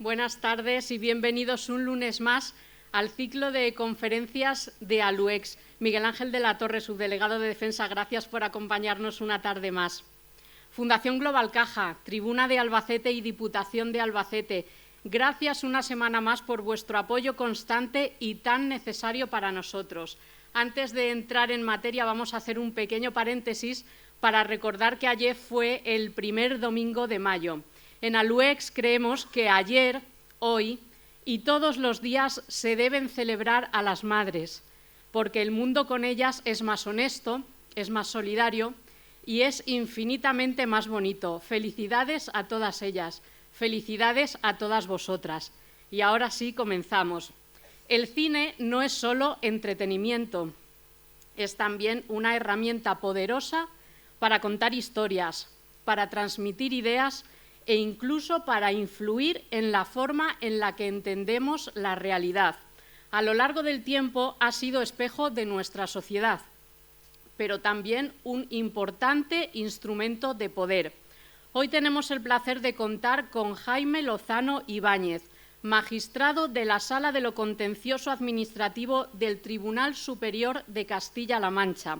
Buenas tardes y bienvenidos un lunes más al ciclo de conferencias de ALUEX. Miguel Ángel de la Torre, subdelegado de Defensa, gracias por acompañarnos una tarde más. Fundación Global Caja, Tribuna de Albacete y Diputación de Albacete, gracias una semana más por vuestro apoyo constante y tan necesario para nosotros. Antes de entrar en materia, vamos a hacer un pequeño paréntesis para recordar que ayer fue el primer domingo de mayo. En ALUEX creemos que ayer, hoy y todos los días se deben celebrar a las madres, porque el mundo con ellas es más honesto, es más solidario y es infinitamente más bonito. Felicidades a todas ellas, felicidades a todas vosotras. Y ahora sí, comenzamos. El cine no es solo entretenimiento, es también una herramienta poderosa para contar historias, para transmitir ideas e incluso para influir en la forma en la que entendemos la realidad. A lo largo del tiempo ha sido espejo de nuestra sociedad, pero también un importante instrumento de poder. Hoy tenemos el placer de contar con Jaime Lozano Ibáñez, magistrado de la Sala de lo Contencioso Administrativo del Tribunal Superior de Castilla-La Mancha,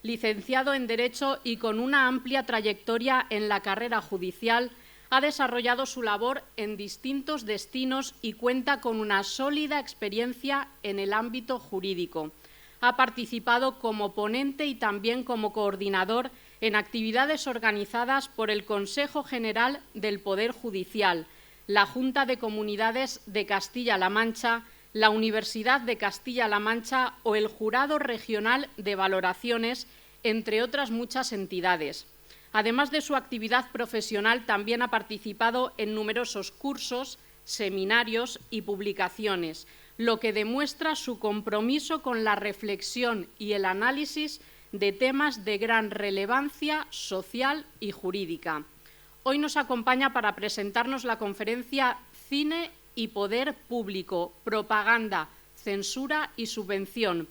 licenciado en Derecho y con una amplia trayectoria en la carrera judicial. Ha desarrollado su labor en distintos destinos y cuenta con una sólida experiencia en el ámbito jurídico. Ha participado como ponente y también como coordinador en actividades organizadas por el Consejo General del Poder Judicial, la Junta de Comunidades de Castilla-La Mancha, la Universidad de Castilla-La Mancha o el Jurado Regional de Valoraciones, entre otras muchas entidades. Además de su actividad profesional, también ha participado en numerosos cursos, seminarios y publicaciones, lo que demuestra su compromiso con la reflexión y el análisis de temas de gran relevancia social y jurídica. Hoy nos acompaña para presentarnos la conferencia Cine y Poder Público, Propaganda, Censura y Subvención.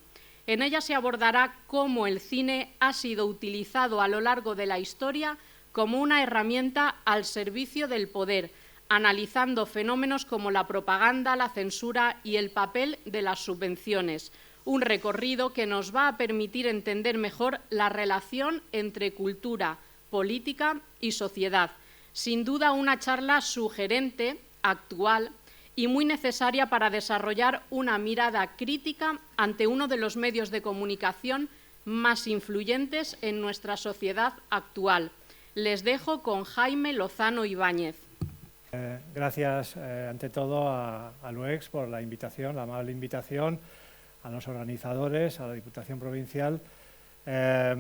En ella se abordará cómo el cine ha sido utilizado a lo largo de la historia como una herramienta al servicio del poder, analizando fenómenos como la propaganda, la censura y el papel de las subvenciones. Un recorrido que nos va a permitir entender mejor la relación entre cultura, política y sociedad. Sin duda, una charla sugerente, actual y muy necesaria para desarrollar una mirada crítica ante uno de los medios de comunicación más influyentes en nuestra sociedad actual. Les dejo con Jaime Lozano Ibáñez. Gracias, ante todo, a ALUEX por la invitación, la amable invitación, a los organizadores, a la Diputación Provincial. He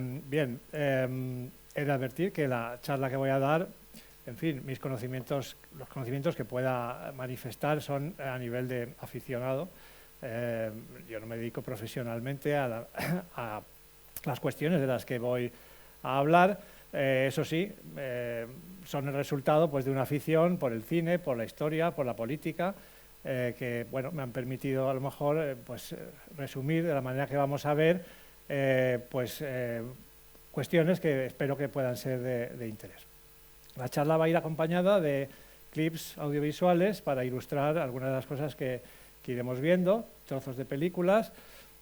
de advertir que la charla que voy a dar, en fin, los conocimientos que pueda manifestar son a nivel de aficionado. Yo no me dedico profesionalmente a las cuestiones de las que voy a hablar. Eso sí, son el resultado pues, de una afición por el cine, por la historia, por la política, que bueno, me han permitido a lo mejor resumir de la manera que vamos a ver cuestiones que espero que puedan ser de interés. La charla va a ir acompañada de clips audiovisuales para ilustrar algunas de las cosas que iremos viendo, trozos de películas.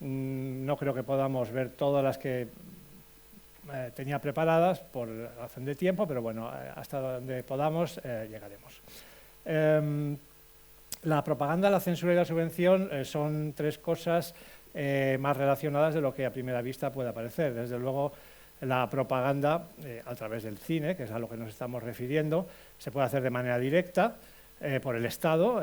No creo que podamos ver todas las que tenía preparadas por razón de tiempo, pero bueno, hasta donde podamos llegaremos. La propaganda, la censura y la subvención son tres cosas más relacionadas de lo que a primera vista pueda parecer. Desde luego, la propaganda a través del cine, que es a lo que nos estamos refiriendo, se puede hacer de manera directa por el Estado,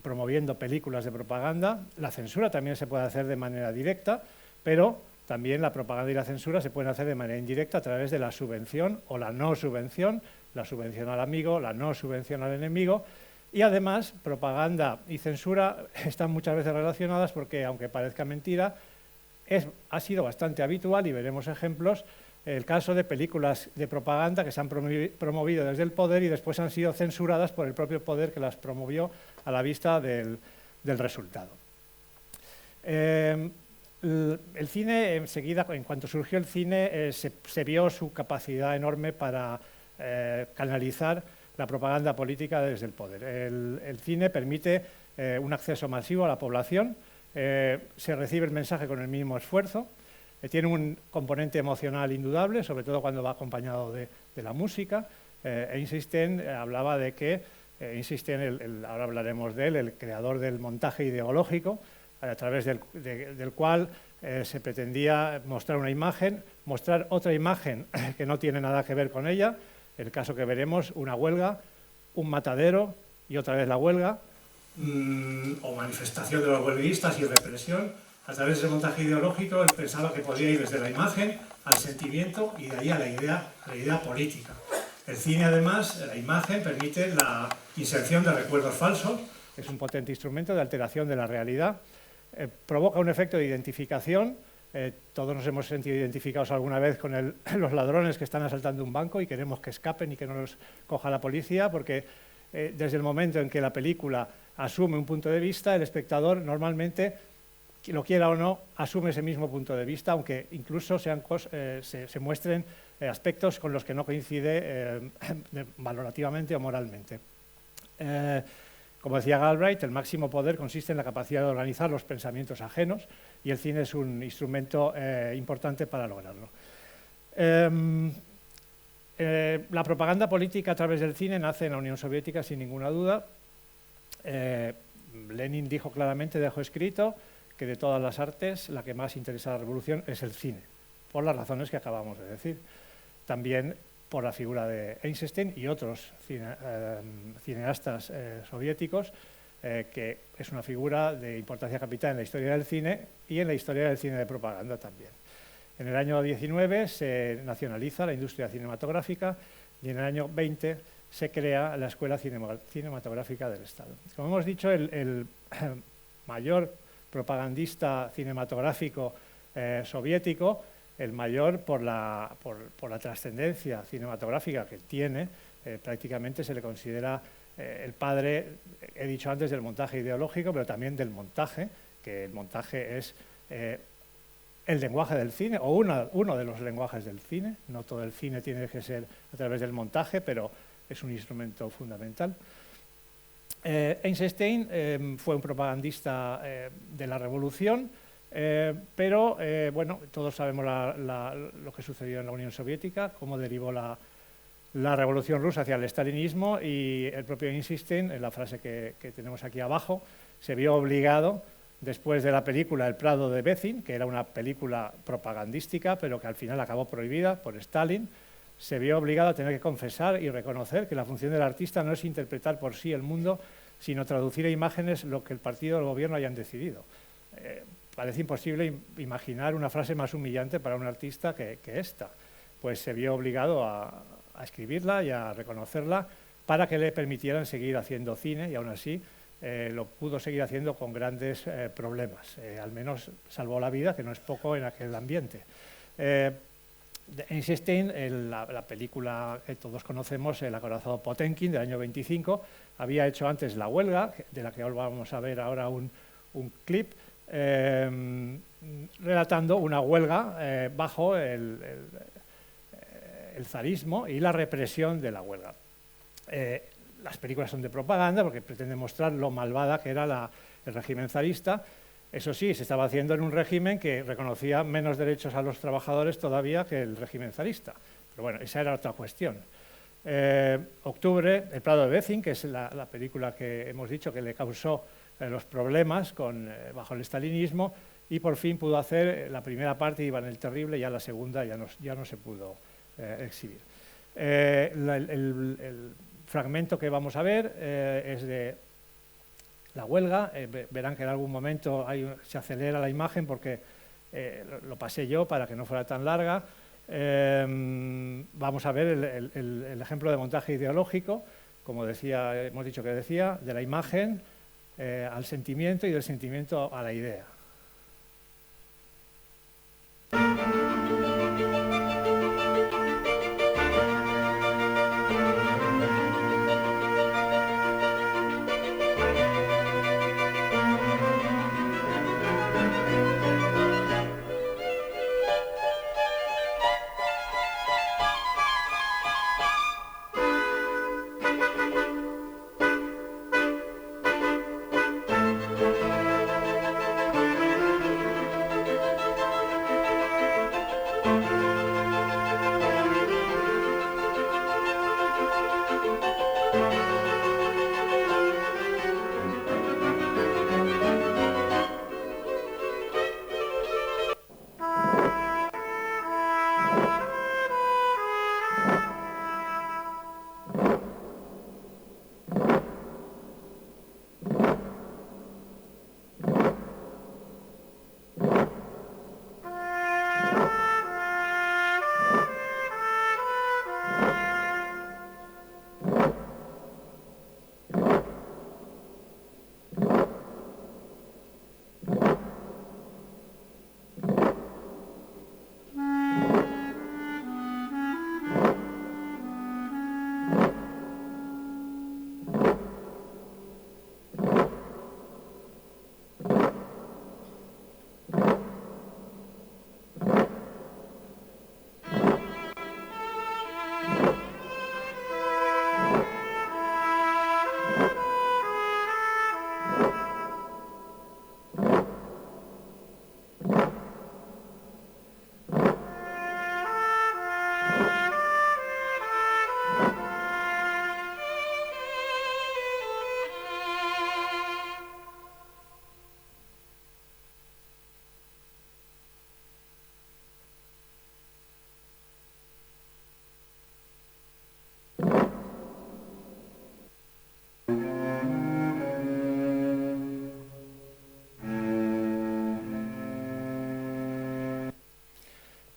promoviendo películas de propaganda. La censura también se puede hacer de manera directa, pero también la propaganda y la censura se pueden hacer de manera indirecta a través de la subvención o la no subvención, la subvención al amigo, la no subvención al enemigo. Y además, propaganda y censura están muchas veces relacionadas porque, aunque parezca mentira, ha sido bastante habitual, y veremos ejemplos, el caso de películas de propaganda que se han promovido desde el poder y después han sido censuradas por el propio poder que las promovió a la vista del resultado. El cine, enseguida, en cuanto surgió el cine, se vio su capacidad enorme para canalizar la propaganda política desde el poder. El cine permite un acceso masivo a la población, se recibe el mensaje con el mínimo esfuerzo, tiene un componente emocional indudable, sobre todo cuando va acompañado de la música. Einstein hablaba de que, ahora hablaremos de él, el creador del montaje ideológico, a través del cual se pretendía mostrar una imagen, mostrar otra imagen que no tiene nada que ver con ella, el caso que veremos, una huelga, un matadero y otra vez la huelga, o manifestación de los huelguistas y represión. A través del montaje ideológico él pensaba que podía ir desde la imagen al sentimiento y de ahí a la idea política. El cine, además, la imagen permite la inserción de recuerdos falsos, es un potente instrumento de alteración de la realidad, provoca un efecto de identificación. Todos nos hemos sentido identificados alguna vez con los ladrones que están asaltando un banco y queremos que escapen y que no los coja la policía, porque desde el momento en que la película asume un punto de vista, el espectador normalmente, lo quiera o no, asume ese mismo punto de vista, aunque incluso se muestren aspectos con los que no coincide valorativamente o moralmente. Como decía Galbraith, el máximo poder consiste en la capacidad de organizar los pensamientos ajenos y el cine es un instrumento importante para lograrlo. La propaganda política a través del cine nace en la Unión Soviética sin ninguna duda. Lenin dijo claramente, dejó escrito, que de todas las artes la que más interesa a la revolución es el cine, por las razones que acabamos de decir. También por la figura de Einstein y otros cineastas soviéticos, que es una figura de importancia capital en la historia del cine y en la historia del cine de propaganda también. En el año 19 se nacionaliza la industria cinematográfica y en el año 20 se crea la Escuela Cinematográfica del Estado. Como hemos dicho, el mayor propagandista cinematográfico soviético, el mayor por la trascendencia cinematográfica que tiene, prácticamente se le considera el padre, he dicho antes, del montaje ideológico, pero también del montaje, que el montaje es el lenguaje del cine, o uno de los lenguajes del cine. No todo el cine tiene que ser a través del montaje, pero es un instrumento fundamental. Einstein fue un propagandista de la revolución, pero bueno, todos sabemos lo que sucedió en la Unión Soviética, cómo derivó la revolución rusa hacia el estalinismo, y el propio Einstein, en la frase que tenemos aquí abajo, se vio obligado, después de la película El Prado de Bezin, que era una película propagandística, pero que al final acabó prohibida por Stalin, se vio obligado a tener que confesar y reconocer que la función del artista no es interpretar por sí el mundo, sino traducir a imágenes lo que el partido o el gobierno hayan decidido. Parece imposible imaginar una frase más humillante para un artista que esta. Pues se vio obligado a escribirla y a reconocerla para que le permitieran seguir haciendo cine, y aún así lo pudo seguir haciendo con grandes problemas. Al menos salvó la vida, que no es poco en aquel ambiente. Einstein, la película que todos conocemos, El acorazado Potemkin, del año 25, había hecho antes La huelga, de la que vamos a ver ahora un clip, relatando una huelga bajo el zarismo y la represión de la huelga. Las películas son de propaganda porque pretenden mostrar lo malvada que era el régimen zarista. Eso sí, se estaba haciendo en un régimen que reconocía menos derechos a los trabajadores todavía que el régimen zarista. Pero bueno, esa era otra cuestión. Octubre, El Prado de Bezin, que es la película que hemos dicho que le causó los problemas bajo el estalinismo, y por fin pudo hacer la primera parte, Iván el Terrible, ya la segunda ya no se pudo exhibir. El fragmento que vamos a ver es de la huelga. Verán que en algún momento se acelera la imagen porque lo pasé yo para que no fuera tan larga. Vamos a ver el ejemplo de montaje ideológico, como hemos dicho que decía, de la imagen al sentimiento y del sentimiento a la idea.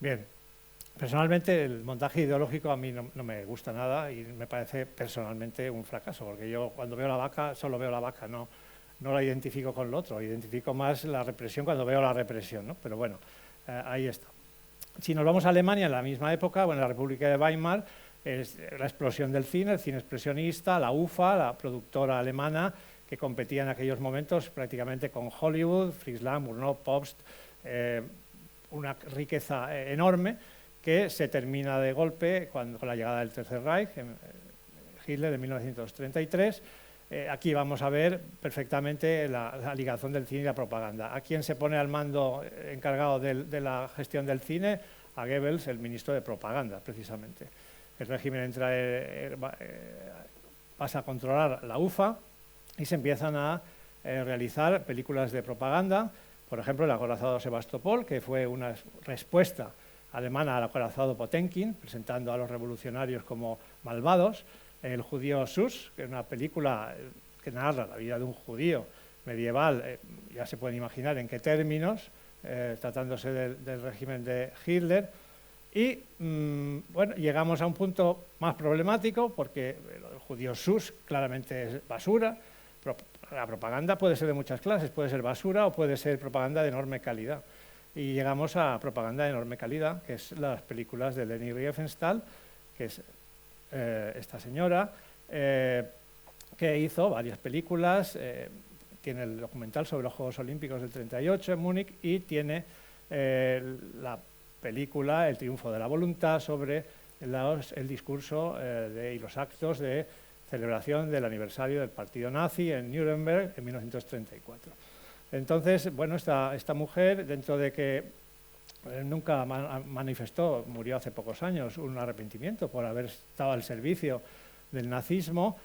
Bien, personalmente el montaje ideológico a mí no me gusta nada y me parece personalmente un fracaso, porque yo cuando veo la vaca solo veo la vaca, no la identifico con lo otro, identifico más la represión cuando veo la represión, ¿no? Pero bueno, ahí está. Si nos vamos a Alemania, en la misma época, bueno, en la República de Weimar, es la explosión del cine, el cine expresionista, la UFA, la productora alemana, que competía en aquellos momentos prácticamente con Hollywood, Fritz Lang, Murnau, Post, una riqueza enorme que se termina de golpe con la llegada del Tercer Reich, Hitler en 1933. Aquí vamos a ver perfectamente la ligación del cine y la propaganda. ¿A quién se pone al mando encargado de la gestión del cine? A Goebbels, el ministro de propaganda, precisamente. El régimen pasa a controlar la UFA y se empiezan a realizar películas de propaganda. Por ejemplo, el acorazado Sebastopol, que fue una respuesta alemana al acorazado Potemkin, presentando a los revolucionarios como malvados. El judío Sus, que es una película que narra la vida de un judío medieval, ya se pueden imaginar en qué términos, tratándose del régimen de Hitler. Y bueno, llegamos a un punto más problemático, porque el judío Sus claramente es basura. La propaganda puede ser de muchas clases, puede ser basura o puede ser propaganda de enorme calidad. Y llegamos a propaganda de enorme calidad, que es las películas de Leni Riefenstahl, que es esta señora, que hizo varias películas, tiene el documental sobre los Juegos Olímpicos del 38 en Múnich y tiene la película El triunfo de la voluntad sobre el discurso y los actos de celebración del aniversario del partido nazi en Nuremberg en 1934. Entonces, bueno, esta mujer, dentro de que nunca manifestó, murió hace pocos años, un arrepentimiento por haber estado al servicio del nazismo,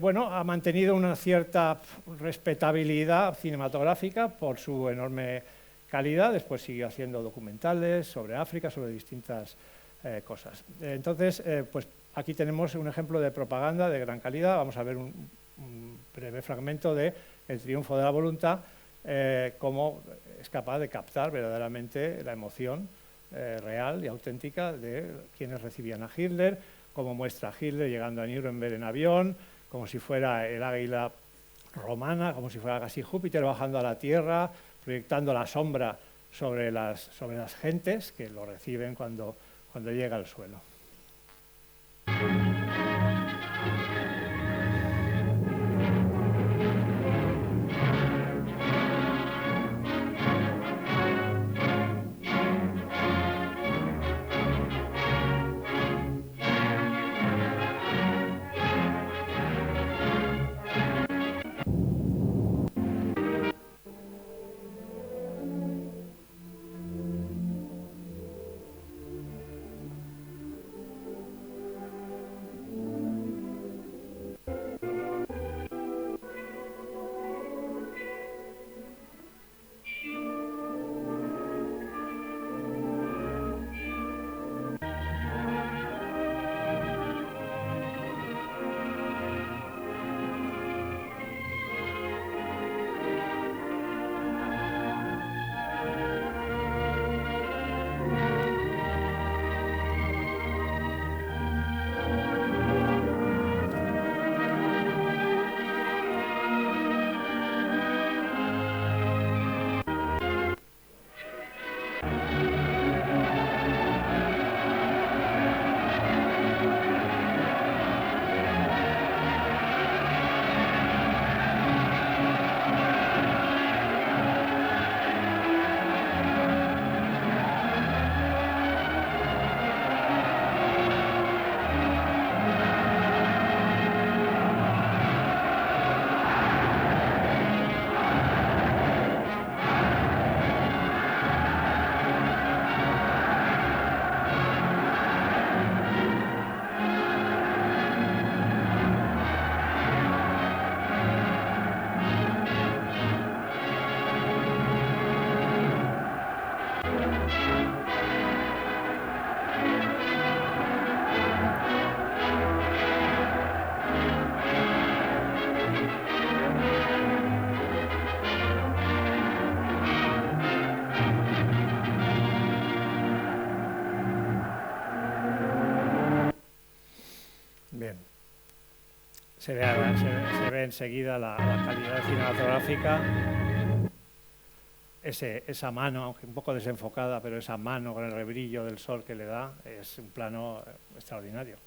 bueno, ha mantenido una cierta respetabilidad cinematográfica por su enorme calidad. Después siguió haciendo documentales sobre África, sobre distintas cosas. Entonces, pues aquí tenemos un ejemplo de propaganda de gran calidad. Vamos a ver un breve fragmento de El triunfo de la voluntad, cómo es capaz de captar verdaderamente la emoción real y auténtica de quienes recibían a Hitler, cómo muestra a Hitler llegando a Nuremberg en avión, como si fuera el águila romana, como si fuera casi Júpiter bajando a la tierra, proyectando la sombra sobre las gentes que lo reciben cuando llega al suelo. se ve enseguida la calidad cinematográfica, esa mano, aunque un poco desenfocada, pero esa mano con el rebrillo del sol que le da, es un plano extraordinario.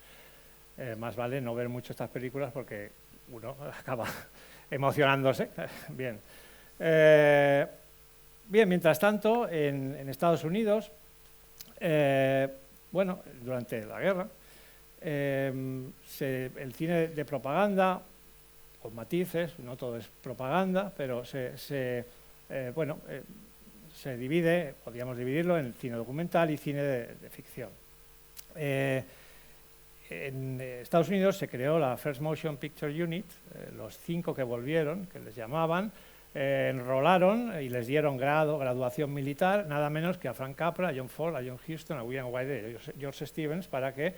Más vale no ver mucho estas películas porque uno acaba emocionándose. Bien. Bien, mientras tanto, en Estados Unidos, bueno, durante la guerra, el cine de propaganda, con matices, no todo es propaganda, pero se divide, podríamos dividirlo en cine documental y cine de ficción. En Estados Unidos se creó la First Motion Picture Unit, los 5 que volvieron, que les llamaban, enrolaron y les dieron graduación militar, nada menos que a Frank Capra, a John Ford, a John Huston, a William Wyler y a George Stevens para que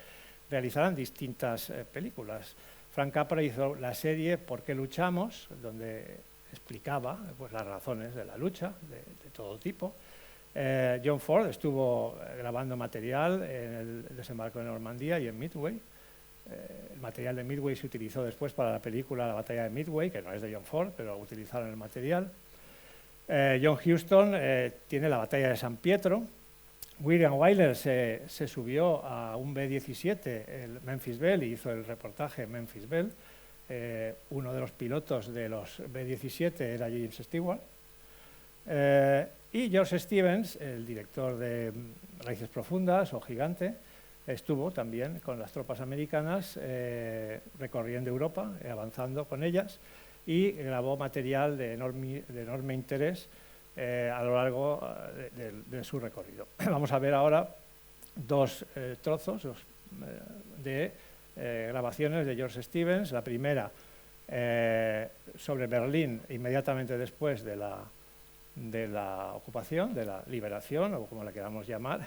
realizaran distintas películas. Frank Capra hizo la serie ¿Por qué luchamos?, donde explicaba pues, las razones de la lucha, de todo tipo. John Ford estuvo grabando material en el desembarco de Normandía y en Midway. El material de Midway se utilizó después para la película La batalla de Midway, que no es de John Ford, pero utilizaron el material. John Huston tiene la batalla de San Pietro. William Wyler se subió a un B-17, el Memphis Belle, y hizo el reportaje Memphis Belle. Uno de los pilotos de los B-17 era James Stewart. Y George Stevens, el director de Raíces Profundas o Gigante, estuvo también con las tropas americanas recorriendo Europa, avanzando con ellas, y grabó material de enorme interés a lo largo de su recorrido. Vamos a ver ahora dos trozos de grabaciones de George Stevens. La primera sobre Berlín inmediatamente después de la ocupación, de la liberación, o como la queramos llamar,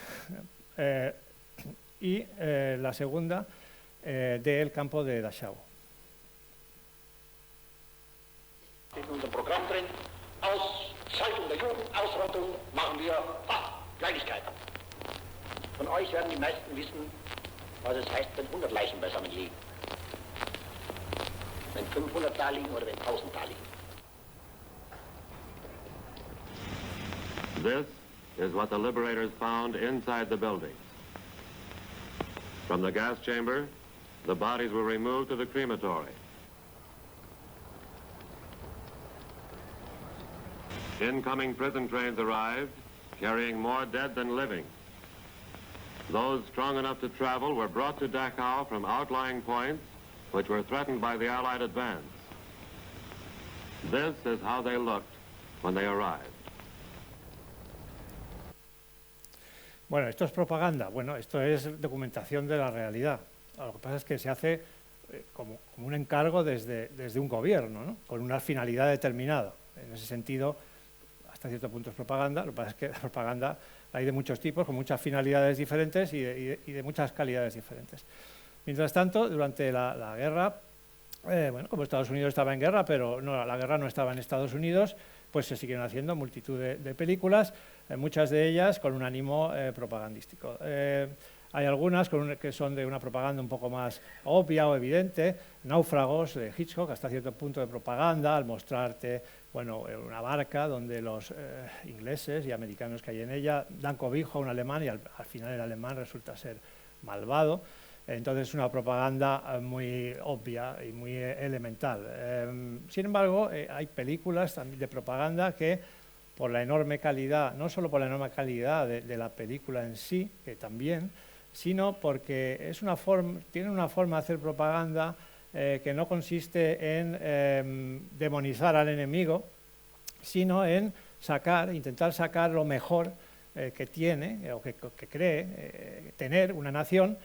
y la segunda del campo de Dachau. In unserem Programm drin, Ausschaltung der Jugend, Ausrottung, machen wir Kleinigkeiten. Von euch werden die meisten wissen, was es heißt, wenn 100 Leichen beisammen liegen. Wenn 500 da liegen oder wenn 1000 da liegen. This is what the liberators found inside the building. From the gas chamber, the bodies were removed to the crematory. Incoming prison trains arrived, carrying more dead than living. Those strong enough to travel were brought to Dachau from outlying points which were threatened by the Allied advance. This is how they looked when they arrived. Bueno, esto es propaganda. Bueno, esto es documentación de la realidad. Lo que pasa es que se hace como un encargo desde un gobierno, ¿no? Con una finalidad determinada. En ese sentido, hasta cierto punto es propaganda. Lo que pasa es que la propaganda hay de muchos tipos, con muchas finalidades diferentes y de muchas calidades diferentes. Mientras tanto, durante la guerra, bueno, como Estados Unidos estaba en guerra, pero no, la guerra no estaba en Estados Unidos, pues se siguieron haciendo multitud de películas, muchas de ellas con un ánimo propagandístico. Hay algunas que son de una propaganda un poco más obvia o evidente. Náufragos de Hitchcock, hasta cierto punto de propaganda, al mostrarte bueno, una barca donde los ingleses y americanos que hay en ella dan cobijo a un alemán y al final el alemán resulta ser malvado. Entonces es una propaganda muy obvia y muy elemental. Sin embargo, hay películas también de propaganda que por la enorme calidad, no solo por la enorme calidad de la película en sí, que también, sino porque tiene una forma de hacer propaganda que no consiste en demonizar al enemigo, sino en intentar sacar lo mejor que tiene o que cree tener una nación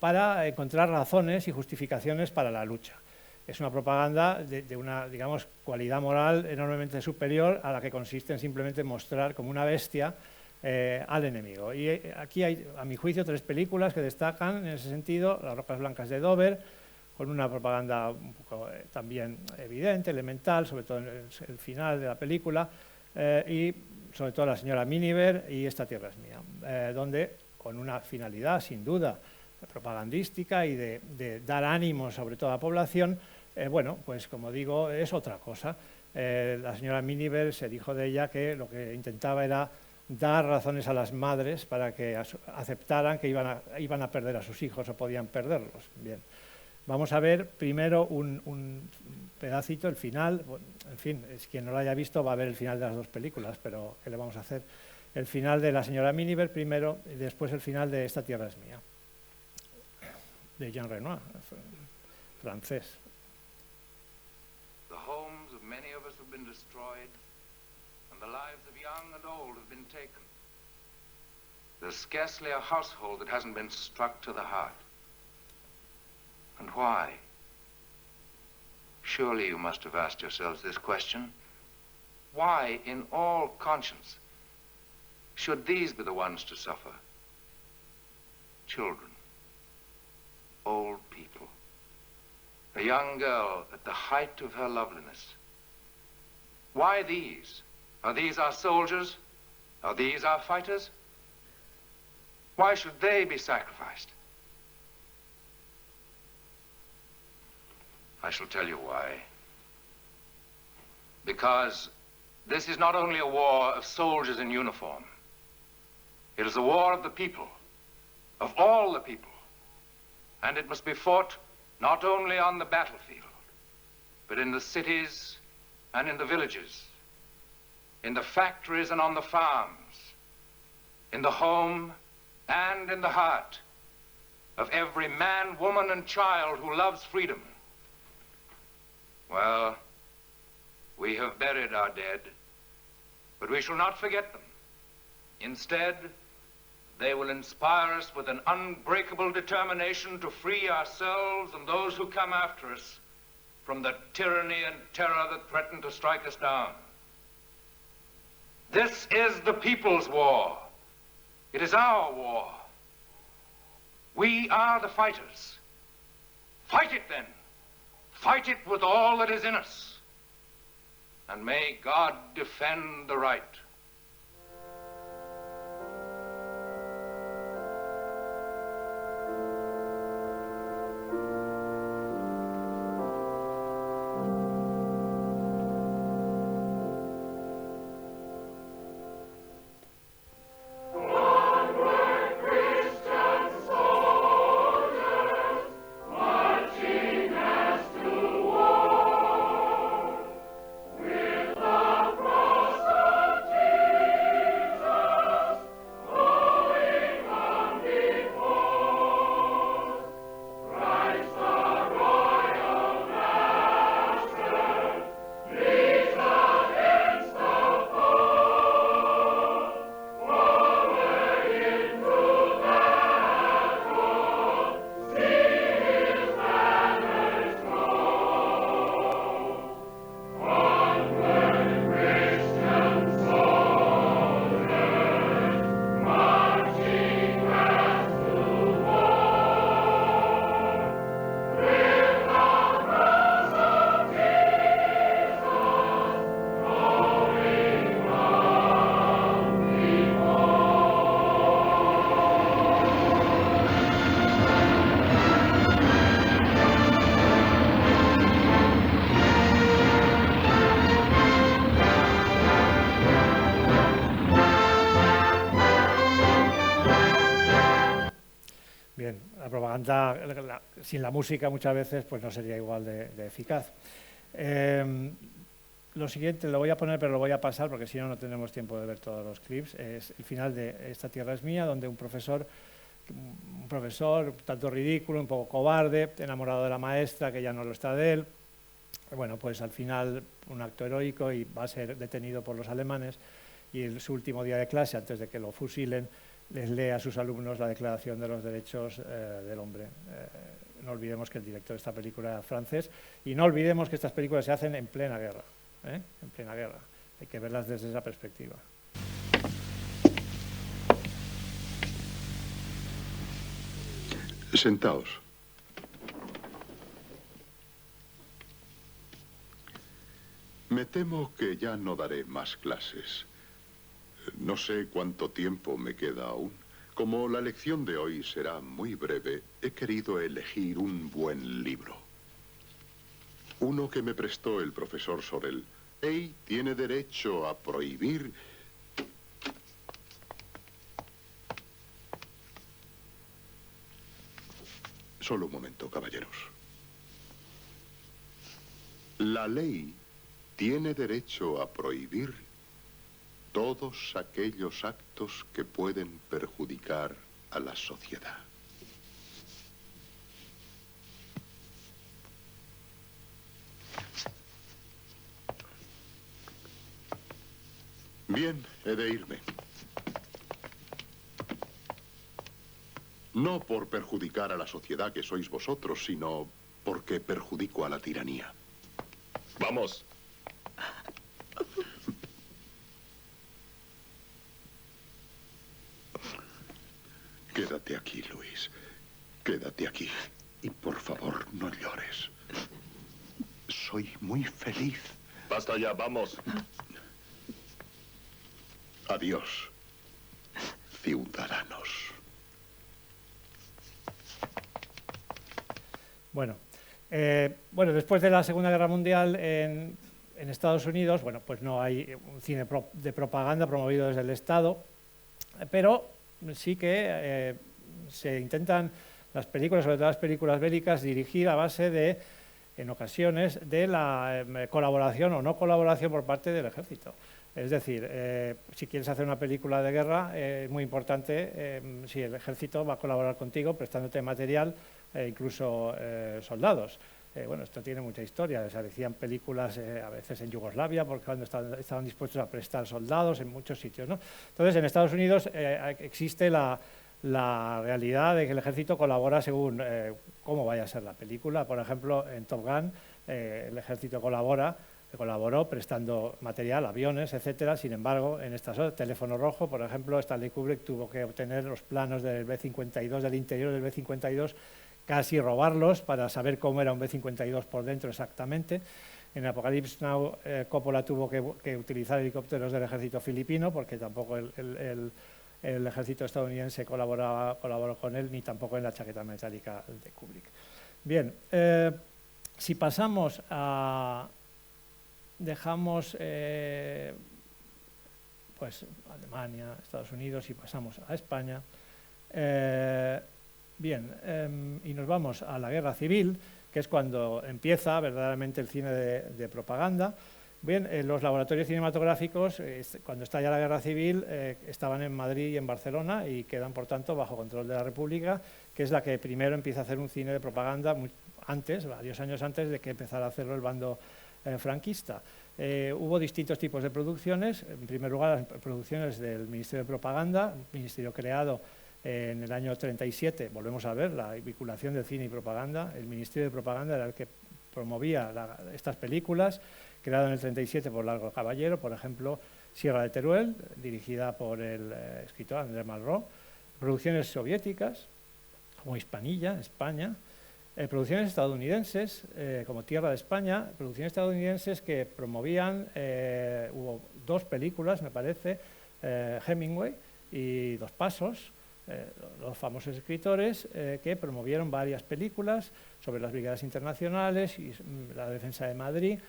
para encontrar razones y justificaciones para la lucha. Es una propaganda de una, digamos, cualidad moral enormemente superior a la que consiste en simplemente mostrar como una bestia al enemigo. Y aquí hay, a mi juicio, 3 películas que destacan en ese sentido: Las Rocas Blancas de Dover, con una propaganda un poco también evidente, elemental, sobre todo en el final de la película, y sobre todo La señora Miniver y Esta tierra es mía, donde con una finalidad, sin duda, propagandística y de dar ánimo sobre todo a la población, bueno, pues como digo, es otra cosa. La señora Miniver se dijo de ella que lo que intentaba era dar razones a las madres para que aceptaran que iban a perder a sus hijos o podían perderlos. Bien, vamos a ver primero un pedacito, el final. Bueno, en fin, quien no lo haya visto va a ver el final de las dos películas, pero ¿qué le vamos a hacer? El final de la señora Miniver primero y después el final de Esta tierra es mía, de Jean Renoir, francés. The homes of many of us have been destroyed, and the lives of young and old have been taken. There's scarcely a household that hasn't been struck to the heart. And why? Surely you must have asked yourselves this question. Why, in all conscience, should these be the ones to suffer? Children, old people, a young girl at the height of her loveliness. Why these? Are these our soldiers? Are these our fighters? Why should they be sacrificed? I shall tell you why. Because this is not only a war of soldiers in uniform. It is a war of the people, of all the people. And it must be fought not only on the battlefield, but in the cities and in the villages, in the factories and on the farms, in the home and in the heart of every man, woman, and child who loves freedom. Well, we have buried our dead, but we shall not forget them. Instead, they will inspire us with an unbreakable determination to free ourselves and those who come after us from the tyranny and terror that threaten to strike us down. This is the people's war. It is our war. We are the fighters. Fight it then. Fight it with all that is in us. And may God defend the right. Sin la música muchas veces pues no sería igual de eficaz. Lo siguiente lo voy a poner, pero lo voy a pasar porque si no, no tenemos tiempo de ver todos los clips. Es el final de Esta tierra es mía, donde un profesor un tanto ridículo, un poco cobarde, enamorado de la maestra, que ya no lo está de él. Bueno, pues al final un acto heroico y va a ser detenido por los alemanes y en su último día de clase, antes de que lo fusilen, les lee a sus alumnos la Declaración de los Derechos del Hombre. No olvidemos que el director de esta película era francés y no olvidemos que estas películas se hacen en plena guerra. En plena guerra. Hay que verlas desde esa perspectiva. Sentaos. Me temo que ya no daré más clases. No sé cuánto tiempo me queda aún. Como la lección de hoy será muy breve, he querido elegir un buen libro. Uno que me prestó el profesor Sorel. Él tiene derecho a prohibir... Solo un momento, caballeros. La ley tiene derecho a prohibir todos aquellos actos que pueden perjudicar a la sociedad. Bien, he de irme. No por perjudicar a la sociedad que sois vosotros, sino porque perjudico a la tiranía. ¡Vamos! Quédate aquí, Luis. Quédate aquí. Y por favor, no llores. Soy muy feliz. Basta ya, vamos. Adiós, ciudadanos. Bueno, después de la Segunda Guerra Mundial en Estados Unidos, bueno, pues no hay un cine de propaganda promovido desde el Estado, pero sí que se intentan las películas, sobre todo las películas bélicas, dirigir a base de, en ocasiones, de la colaboración o no colaboración por parte del ejército. Es decir, si quieres hacer una película de guerra, es muy importante si el ejército va a colaborar contigo prestándote material, incluso soldados. Bueno, esto tiene mucha historia. Se hacían películas a veces en Yugoslavia porque cuando estaban dispuestos a prestar soldados en muchos sitios, ¿no? Entonces, en Estados Unidos existe la realidad de que el ejército colabora según cómo vaya a ser la película. Por ejemplo, en Top Gun el ejército colaboró prestando material, aviones, etcétera. Sin embargo, en esta Teléfono Rojo, por ejemplo, Stanley Kubrick tuvo que obtener los planos del B-52, del interior del B-52, casi robarlos para saber cómo era un B-52 por dentro exactamente. En Apocalypse Now, Coppola tuvo que utilizar helicópteros del ejército filipino, porque tampoco el ejército estadounidense colaboró con él, ni tampoco en La chaqueta metálica de Kubrick. Bien, si pasamos a... Dejamos pues Alemania, Estados Unidos y pasamos a España. Y nos vamos a la Guerra Civil, que es cuando empieza verdaderamente el cine de propaganda. Bien, los laboratorios cinematográficos, cuando estalla la Guerra Civil, estaban en Madrid y en Barcelona y quedan, por tanto, bajo control de la República, que es la que primero empieza a hacer un cine de propaganda varios años antes de que empezara a hacerlo el bando franquista. Hubo distintos tipos de producciones. En primer lugar, las producciones del Ministerio de Propaganda, un ministerio creado en el año 37, volvemos a ver la vinculación del cine y propaganda. El Ministerio de Propaganda era el que promovía estas películas, creado en el 37 por Largo Caballero, por ejemplo, Sierra de Teruel, dirigida por el escritor André Malraux. Producciones soviéticas, como Hispanilla, España. Producciones estadounidenses, como Tierra de España, producciones estadounidenses que promovían, hubo dos películas, me parece, Hemingway y Dos Pasos, los famosos escritores que promovieron varias películas sobre las brigadas internacionales y la defensa de Madrid,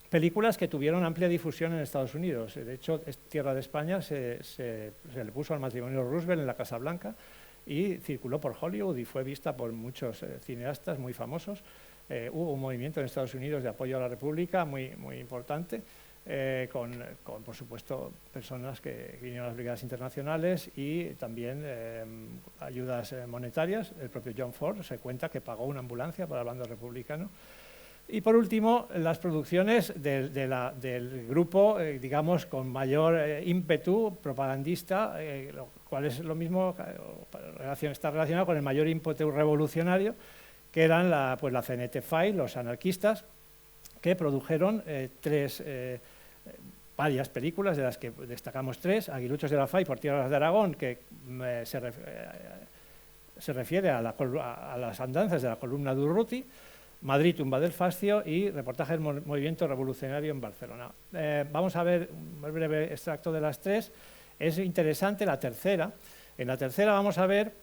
películas que tuvieron amplia difusión en Estados Unidos. De hecho, Tierra de España se le puso al matrimonio Roosevelt en la Casa Blanca y circuló por Hollywood y fue vista por muchos cineastas muy famosos. Hubo un movimiento en Estados Unidos de apoyo a la República muy importante, por supuesto, personas que vinieron a las brigadas internacionales y también ayudas monetarias. El propio John Ford se cuenta que pagó una ambulancia para el bando republicano. Y por último, las producciones del grupo, digamos, con mayor ímpetu propagandista, lo cual es lo mismo, está relacionado con el mayor ímpetu revolucionario, que eran la CNT-FAI, los anarquistas, que produjeron varias películas, de las que destacamos tres: Aguiluchos de la FAI por Tierras de Aragón, que se refiere a las andanzas de la columna de Urruti; Madrid, tumba del fascio; y Reportaje del movimiento revolucionario en Barcelona. Vamos a ver un breve extracto de las tres. Es interesante la tercera. En la tercera vamos a ver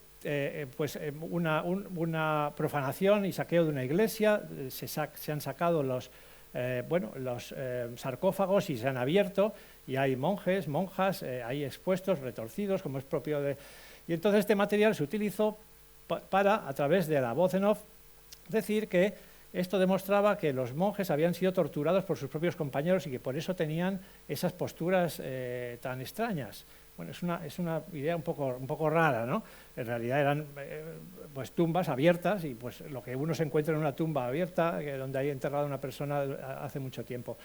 una profanación y saqueo de una iglesia. Se han sacado los sarcófagos y se han abierto, y hay monjes, monjas, ahí expuestos, retorcidos, como es propio de... Y entonces este material se utilizó para, a través de la voz en off, decir que esto demostraba que los monjes habían sido torturados por sus propios compañeros y que por eso tenían esas posturas tan extrañas. Bueno, es una idea un poco rara, ¿no? En realidad eran pues tumbas abiertas, y pues lo que uno se encuentra en una tumba abierta, donde hay enterrada una persona hace mucho tiempo.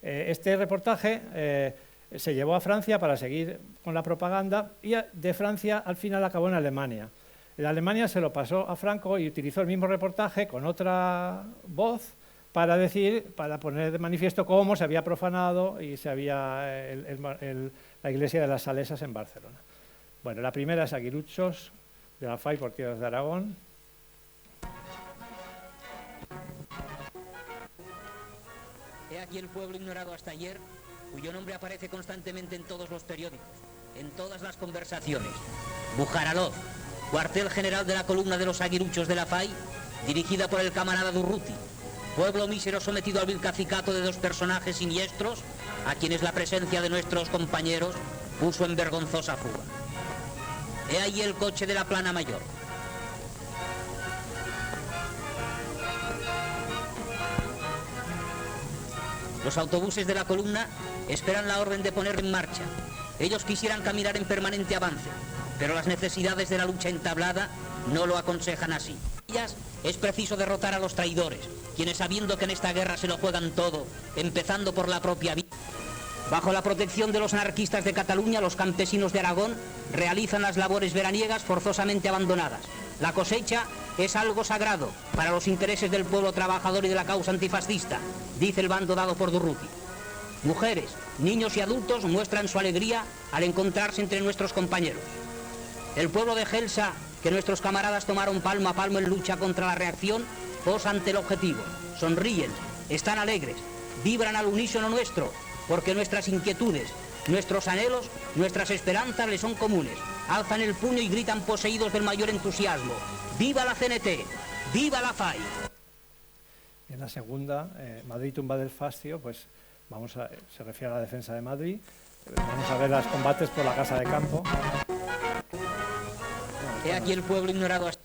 Este reportaje se llevó a Francia para seguir con la propaganda, y de Francia al final acabó en Alemania. En Alemania se lo pasó a Franco y utilizó el mismo reportaje con otra voz para poner de manifiesto cómo se había profanado y se había la iglesia de las Salesas en Barcelona. Bueno, la primera es Aguiluchos, de la FAI por Tierras de Aragón. He aquí el pueblo ignorado hasta ayer, cuyo nombre aparece constantemente en todos los periódicos, en todas las conversaciones. Bujaraloz, cuartel general de la columna de los Aguiluchos de la FAI, dirigida por el camarada Durruti. Pueblo mísero sometido al vil cacicato de dos personajes siniestros, a quienes la presencia de nuestros compañeros puso en vergonzosa fuga. He ahí el coche de la plana mayor. Los autobuses de la columna esperan la orden de poner en marcha. Ellos quisieran caminar en permanente avance, pero las necesidades de la lucha entablada no lo aconsejan así. Es preciso derrotar a los traidores, quienes, sabiendo que en esta guerra se lo juegan todo, empezando por la propia vida. Bajo la protección de los anarquistas de Cataluña, los campesinos de Aragón realizan las labores veraniegas forzosamente abandonadas. La cosecha es algo sagrado para los intereses del pueblo trabajador y de la causa antifascista, dice el bando dado por Durruti. Mujeres, niños y adultos muestran su alegría al encontrarse entre nuestros compañeros. El pueblo de Gelsa, que nuestros camaradas tomaron palmo a palmo en lucha contra la reacción, posa ante el objetivo, sonríen, están alegres, vibran al unísono nuestro, porque nuestras inquietudes, nuestros anhelos, nuestras esperanzas les son comunes. Alzan el puño y gritan poseídos del mayor entusiasmo: ¡viva la CNT! ¡Viva la FAI! En la segunda, Madrid tumba del fascio, pues se refiere a la defensa de Madrid. Vamos a ver los combates por la casa de campo. He aquí el pueblo ignorado hasta...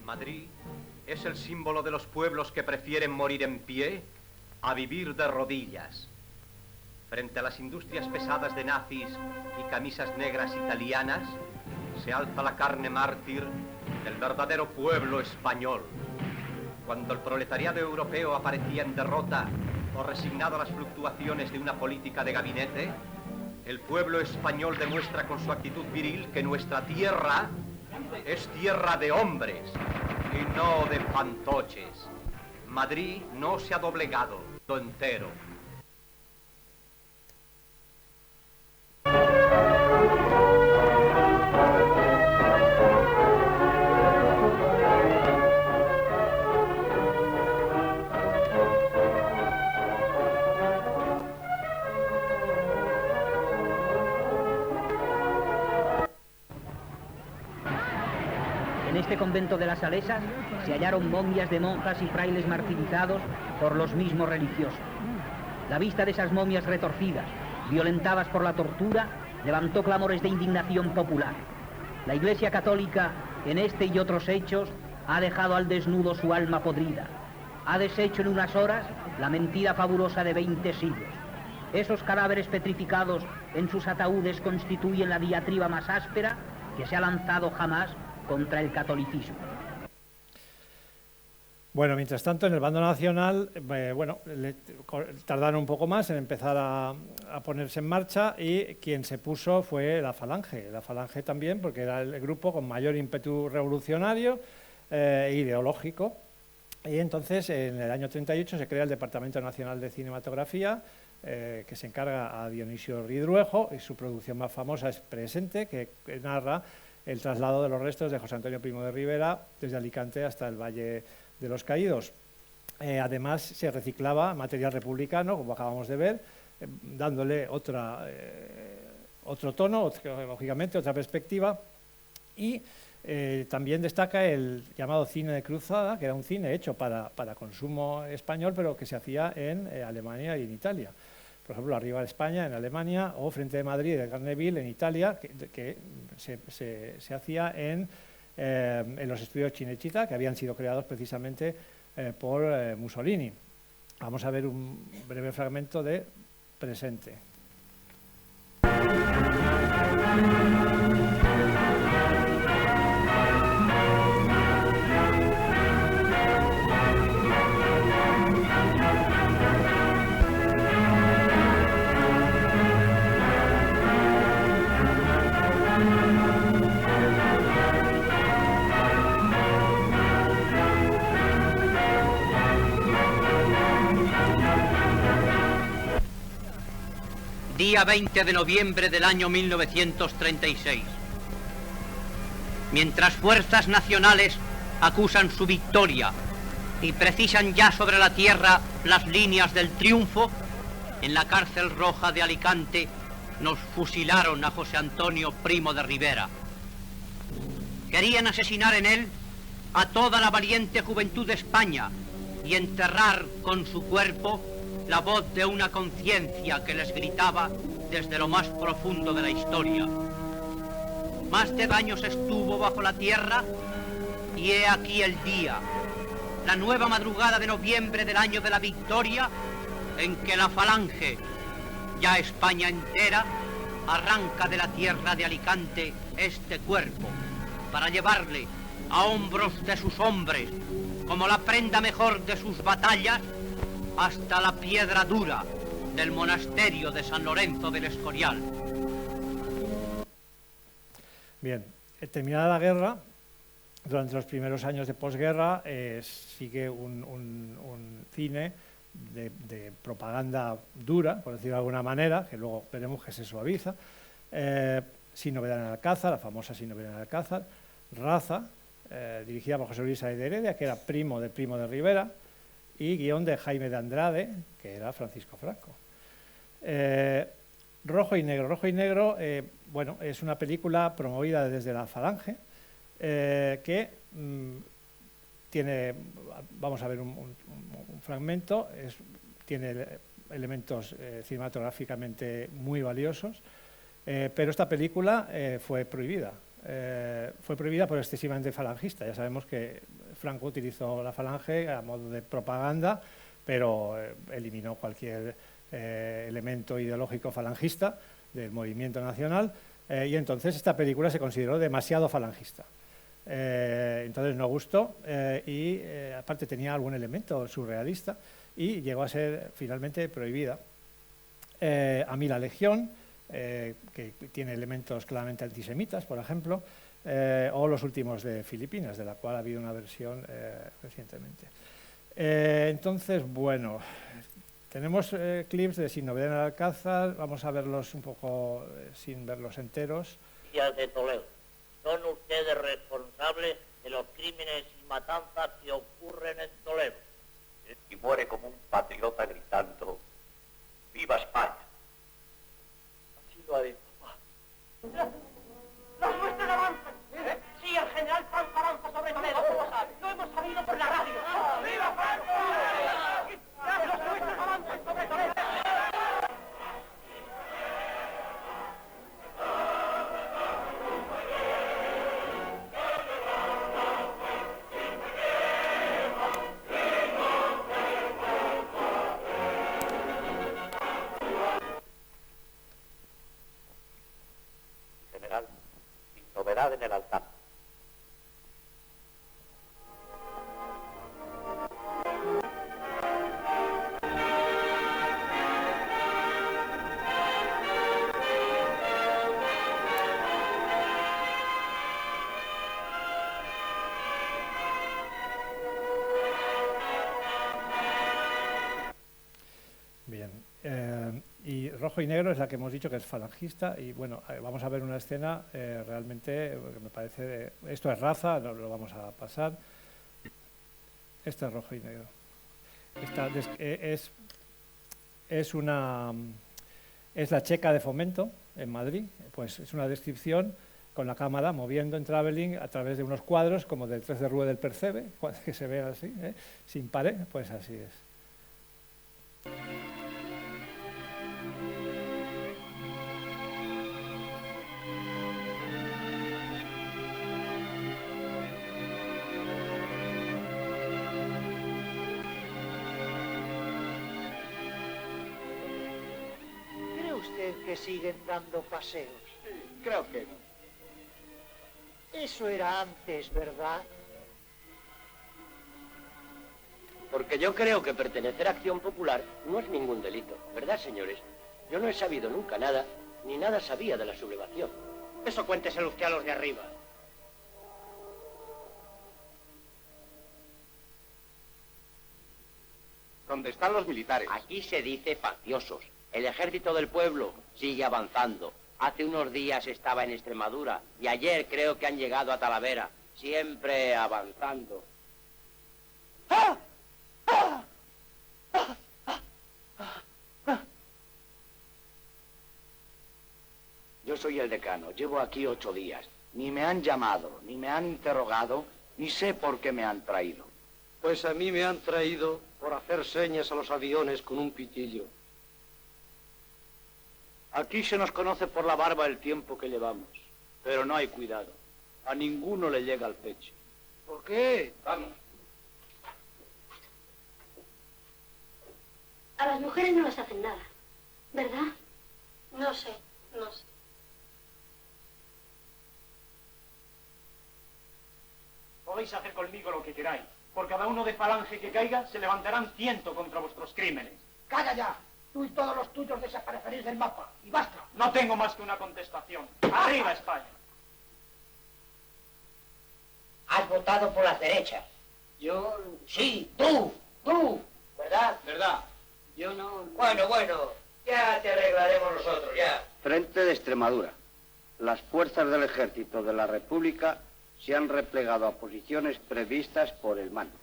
Madrid es el símbolo de los pueblos que prefieren morir en pie a vivir de rodillas. Frente a las industrias pesadas de nazis y camisas negras italianas, se alza la carne mártir del verdadero pueblo español. Cuando el proletariado europeo aparecía en derrota o resignado a las fluctuaciones de una política de gabinete, el pueblo español demuestra con su actitud viril que nuestra tierra es tierra de hombres y no de fantoches. Madrid no se ha doblegado lo entero. En este convento de las Salesas se hallaron momias de monjas y frailes martirizados por los mismos religiosos. La vista de esas momias retorcidas, violentadas por la tortura, levantó clamores de indignación popular. La Iglesia Católica, en este y otros hechos, ha dejado al desnudo su alma podrida. Ha deshecho en unas horas la mentira fabulosa de 20 siglos. Esos cadáveres petrificados en sus ataúdes constituyen la diatriba más áspera que se ha lanzado jamás contra el catolicismo. Bueno, mientras tanto, en el bando nacional, tardaron un poco más en empezar a ponerse en marcha, y quien se puso fue la Falange también, porque era el grupo con mayor ímpetu revolucionario e ideológico. Y entonces, en el año 38, se crea el Departamento Nacional de Cinematografía, que se encarga a Dionisio Ridruejo, y su producción más famosa es Presente, que narra el traslado de los restos de José Antonio Primo de Rivera desde Alicante hasta el Valle de los Caídos. Además, se reciclaba material republicano, como acabamos de ver, dándole otro tono, lógicamente, otra perspectiva. Y también destaca el llamado cine de cruzada, que era un cine hecho para consumo español, pero que se hacía en Alemania y en Italia. Por ejemplo, Arriba de España en Alemania o Frente de Madrid de Carneville en Italia, que se hacía en los estudios Cinecittà, que habían sido creados precisamente por Mussolini. Vamos a ver un breve fragmento de Presente. Día 20 de noviembre del año 1936. Mientras fuerzas nacionales acusan su victoria y precisan ya sobre la tierra las líneas del triunfo, en la cárcel roja de Alicante nos fusilaron a José Antonio Primo de Rivera. Querían asesinar en él a toda la valiente juventud de España y enterrar con su cuerpo la voz de una conciencia que les gritaba desde lo más profundo de la historia. Más de años estuvo bajo la tierra y he aquí el día, la nueva madrugada de noviembre del año de la victoria, en que la Falange, ya España entera, arranca de la tierra de Alicante este cuerpo para llevarle a hombros de sus hombres, como la prenda mejor de sus batallas, hasta la piedra dura del monasterio de San Lorenzo del Escorial. Bien, terminada la guerra, durante los primeros años de posguerra sigue un cine de propaganda dura, por decirlo de alguna manera, que luego veremos que se suaviza. Sin novedad en el Alcázar, la famosa Sin novedad en el Alcázar. Raza, dirigida por José Luis Saez de Heredia, que era primo de Rivera, y guión de Jaime de Andrade, que era Francisco Franco. Rojo y Negro, bueno, es una película promovida desde la Falange, que tiene, vamos a ver un fragmento, tiene elementos cinematográficamente muy valiosos, pero esta película fue prohibida por excesivamente falangista. Ya sabemos que Franco utilizó la Falange a modo de propaganda, pero eliminó cualquier elemento ideológico falangista del movimiento nacional, y entonces esta película se consideró demasiado falangista. Entonces no gustó y aparte tenía algún elemento surrealista y llegó a ser finalmente prohibida. A mí la Legión, que tiene elementos claramente antisemitas, por ejemplo, o Los últimos de Filipinas, de la cual ha habido una versión recientemente. Entonces, bueno, tenemos clips de Sin novedad en el Alcázar, vamos a verlos un poco sin verlos enteros. De Toledo. Son ustedes responsables de los crímenes y matanzas que ocurren en Toledo. Y muere como un patriota gritando: ¡Viva España! Así lo haré, papá. ¡Los nuestros avanzan! Sí, el general Franco avanza sobre Toledo, ¿cómo sabe? Lo hemos sabido por la radio. ¡Viva Franco! ¡Los nuestros avanzan sobre Toledo! General, sin novedad en el altar. Bien, y Rojo y Negro es la que hemos dicho que es falangista, y bueno, vamos a ver una escena realmente que me parece, esto es Raza, no lo vamos a pasar, esto es Rojo y Negro. Es la Checa de Fomento en Madrid, pues es una descripción con la cámara moviendo en traveling a través de unos cuadros como del 3 de Rue del Percebe, que se ve así, sin pared, pues así es. Que siguen dando paseos. Sí, creo que no. Eso era antes, ¿verdad? Porque yo creo que pertenecer a Acción Popular no es ningún delito, ¿verdad, señores? Yo no he sabido nunca nada, ni nada sabía de la sublevación. Eso cuénteselo usted a los de arriba. ¿Dónde están los militares? Aquí se dice facciosos. El ejército del pueblo sigue avanzando. Hace unos días estaba en Extremadura y ayer creo que han llegado a Talavera. Siempre avanzando. ¡Ah! ¡Ah! ¡Ah! ¡Ah! Yo soy el decano. Llevo aquí 8 días. Ni me han llamado, ni me han interrogado, ni sé por qué me han traído. Pues a mí me han traído por hacer señas a los aviones con un pitillo. Aquí se nos conoce por la barba el tiempo que llevamos, pero no hay cuidado. A ninguno le llega al pecho. ¿Por qué? Vamos. A las mujeres no les hacen nada, ¿verdad? No sé. Podéis hacer conmigo lo que queráis. Por cada uno de falange que caiga, se levantarán 100 contra vuestros crímenes. ¡Calla ya! Tú y todos los tuyos desapareceréis del mapa. ¡Y basta! No tengo más que una contestación. ¡Arriba, España! Has votado por las derechas. Yo... Sí, tú, ¿verdad? ¿Verdad? Yo no... Bueno, ya te arreglaremos nosotros, ya. Frente de Extremadura. Las fuerzas del ejército de la República se han replegado a posiciones previstas por el mando.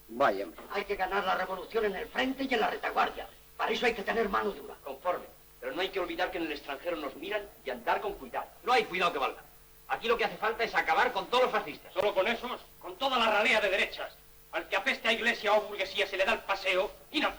Vayan. Hay que ganar la revolución en el frente y en la retaguardia. Para eso hay que tener mano dura. Conforme. Pero no hay que olvidar que en el extranjero nos miran y andar con cuidado. No hay cuidado que valga. Aquí lo que hace falta es acabar con todos los fascistas. ¿Solo con esos? Con toda la ralea de derechas. Al que apeste a iglesia o burguesía se le da el paseo y nada.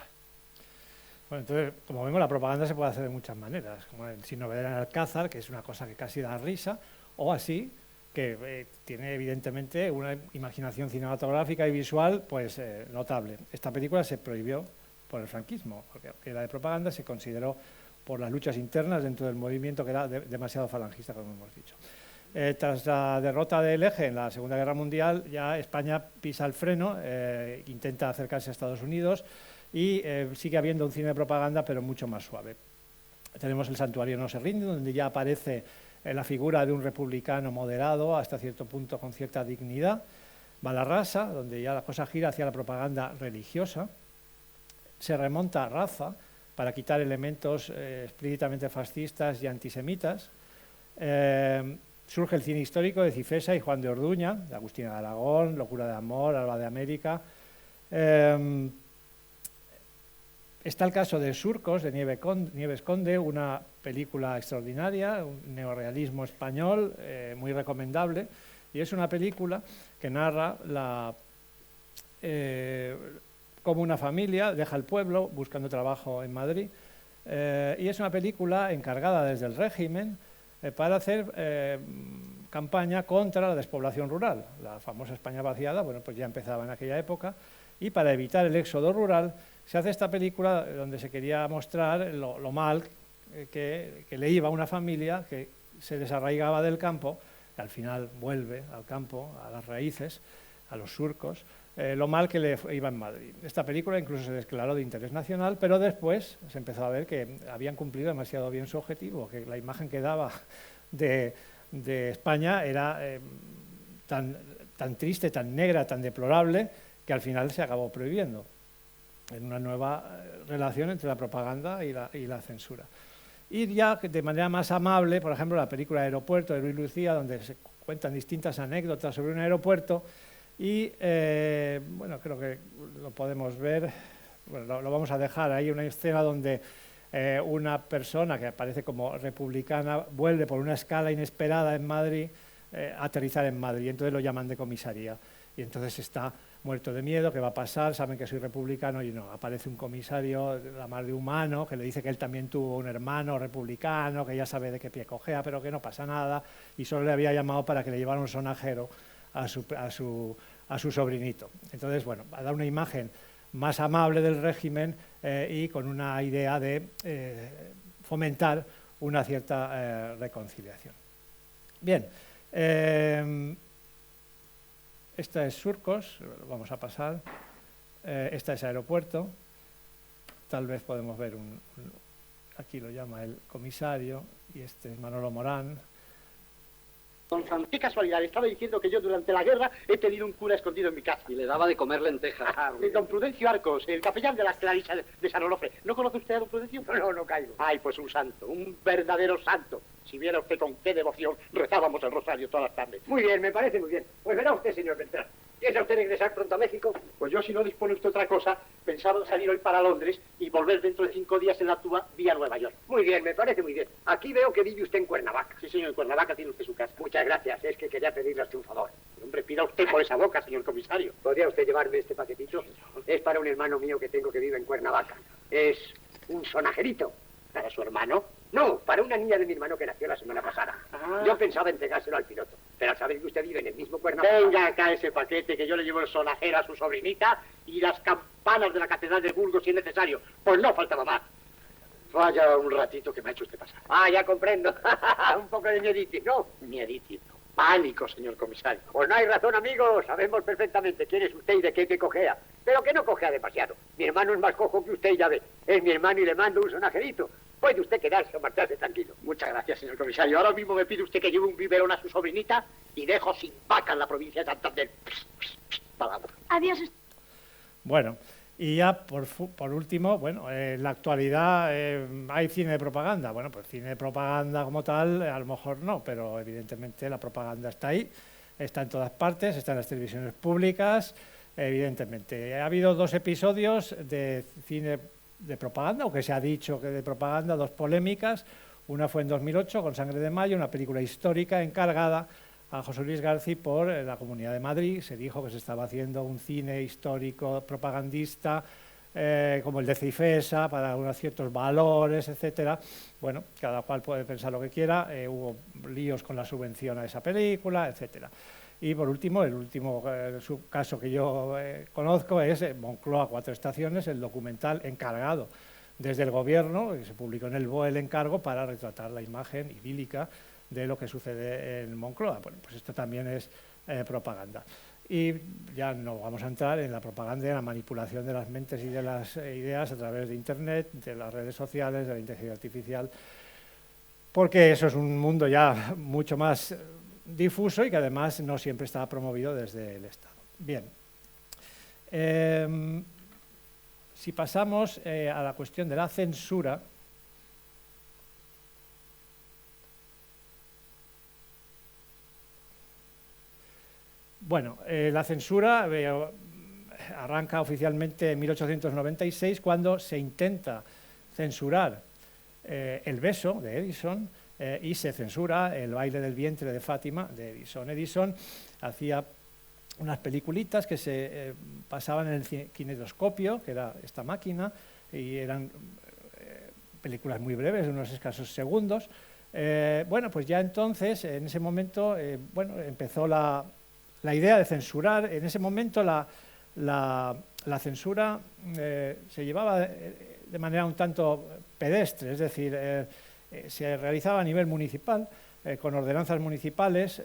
Bueno, entonces, como vemos, la propaganda se puede hacer de muchas maneras, como el Sin Novedad en Alcázar, que es una cosa que casi da risa, o así, que tiene evidentemente una imaginación cinematográfica y visual pues notable. Esta película se prohibió por el franquismo, porque era de propaganda, se consideró por las luchas internas dentro del movimiento que era demasiado falangista, como hemos dicho. Tras la derrota del Eje en la Segunda Guerra Mundial, ya España pisa el freno, intenta acercarse a Estados Unidos y sigue habiendo un cine de propaganda, pero mucho más suave. Tenemos El Santuario no se rinde, donde ya aparece la figura de un republicano moderado, hasta cierto punto con cierta dignidad. Balarrasa, donde ya la cosa gira hacia la propaganda religiosa. Se remonta a Raza para quitar elementos explícitamente fascistas y antisemitas. Surge el cine histórico de Cifesa y Juan de Orduña, de Agustina de Aragón, Locura de amor, Alba de América. Está el caso de Surcos, de Nieves Conde, una película extraordinaria, un neorrealismo español, muy recomendable, y es una película que narra cómo una familia deja el pueblo buscando trabajo en Madrid, y es una película encargada desde el régimen para hacer campaña contra la despoblación rural. La famosa España vaciada, bueno, pues ya empezaba en aquella época, y para evitar el éxodo rural se hace esta película donde se quería mostrar lo mal que le iba a una familia que se desarraigaba del campo, y al final vuelve al campo, a las raíces, a los surcos, lo mal que le iba en Madrid. Esta película incluso se declaró de interés nacional, pero después se empezó a ver que habían cumplido demasiado bien su objetivo, que la imagen que daba de España era tan triste, tan negra, tan deplorable, que al final se acabó prohibiendo, en una nueva relación entre la propaganda y la censura. Y ya de manera más amable, por ejemplo, la película Aeropuerto de Luis Lucía, donde se cuentan distintas anécdotas sobre un aeropuerto, y bueno, creo que lo podemos ver bueno, lo vamos a dejar. Hay una escena donde una persona que aparece como republicana vuelve por una escala inesperada en Madrid, a aterrizar en Madrid, y entonces lo llaman de comisaría. Y entonces está muerto de miedo, ¿qué va a pasar? Saben que soy republicano y no, aparece un comisario, la mar de humano, que le dice que él también tuvo un hermano republicano, que ya sabe de qué pie cojea, pero que no pasa nada, y solo le había llamado para que le llevara un sonajero a su sobrinito. Entonces, bueno, va a dar una imagen más amable del régimen y con una idea de fomentar una cierta reconciliación. Bien, esta es Surcos, vamos a pasar. Esta es Aeropuerto. Tal vez podemos ver aquí lo llama el comisario, y este es Manolo Morán. Don Fran, qué casualidad, estaba diciendo que yo durante la guerra he tenido un cura escondido en mi casa. Y le daba de comer lentejas. Don Prudencio Arcos, el capellán de las Clarisas de San Onofre. ¿No conoce usted a don Prudencio? No caigo. Ay, pues un santo, un verdadero santo. Si viera usted con qué devoción rezábamos el rosario todas las tardes. Muy bien, me parece muy bien. Pues verá usted, señor Beltrán. ¿Piensa usted regresar pronto a México? Pues yo, si no dispone usted otra cosa, pensaba salir hoy para Londres y volver dentro de 5 días en la Túa vía Nueva York. Muy bien, me parece muy bien. Aquí veo que vive usted en Cuernavaca. Sí, señor, en Cuernavaca tiene usted su casa. Muchas gracias, es que quería pedirle a usted un favor. Hombre, pida usted por esa boca, señor comisario. ¿Podría usted llevarme este paquetito? Es para un hermano mío que tengo que vive en Cuernavaca. Es un sonajerito. ¿Para su hermano? No, para una niña de mi hermano que nació la semana pasada. Yo pensaba entregárselo al piloto, pero al saber que usted vive en el mismo Cuernavaca... Venga acá ese paquete, que yo le llevo el sonajero a su sobrinita y las campanas de la Catedral de Burgos si es necesario. Pues no faltaba más. Vaya un ratito que me ha hecho usted pasar. Ah, ya comprendo. Un poco de mieditis, ¿no? Mieditis, no. Pánico, señor comisario. Pues no hay razón, amigo. Sabemos perfectamente quién es usted y de qué cojea. Pero que no cojea demasiado. Mi hermano es más cojo que usted, ya ve. Es mi hermano y le mando un sonajerito. Puede usted quedarse o marcharse tranquilo. Muchas gracias, señor comisario. Ahora mismo me pide usted que lleve un biberón a su sobrinita y dejo sin vaca en la provincia de Santander. Palabra. Adiós. Bueno, y ya por último, bueno, en la actualidad hay cine de propaganda. Bueno, pues cine de propaganda como tal, a lo mejor no, pero evidentemente la propaganda está ahí, está en todas partes, está en las televisiones públicas, evidentemente. Ha habido 2 episodios de cine de propaganda, o que se ha dicho que de propaganda, 2 polémicas. Una fue en 2008 con Sangre de Mayo, una película histórica encargada a José Luis García por la Comunidad de Madrid. Se dijo que se estaba haciendo un cine histórico propagandista como el de Cifesa, para unos ciertos valores, etcétera. Bueno, cada cual puede pensar lo que quiera. Hubo líos con la subvención a esa película, etcétera. Y por último, el último caso que yo conozco es Moncloa, 4 estaciones, el documental encargado desde el gobierno, que se publicó en el BOE el encargo para retratar la imagen idílica de lo que sucede en Moncloa. Bueno, pues esto también es propaganda. Y ya no vamos a entrar en la propaganda y en la manipulación de las mentes y de las ideas a través de Internet, de las redes sociales, de la inteligencia artificial, porque eso es un mundo ya mucho más difuso y que además no siempre está promovido desde el Estado. Bien, si pasamos a la cuestión de la censura, bueno, la censura arranca oficialmente en 1896, cuando se intenta censurar El beso de Edison, y se censura El baile del vientre de Fátima de Edison. Edison hacía unas peliculitas que se pasaban en el kinetoscopio, que era esta máquina, y eran películas muy breves, de unos escasos segundos. Bueno, pues ya entonces, en ese momento, bueno, empezó la idea de censurar. En ese momento la censura se llevaba de manera un tanto pedestre, es decir, se realizaba a nivel municipal, con ordenanzas municipales.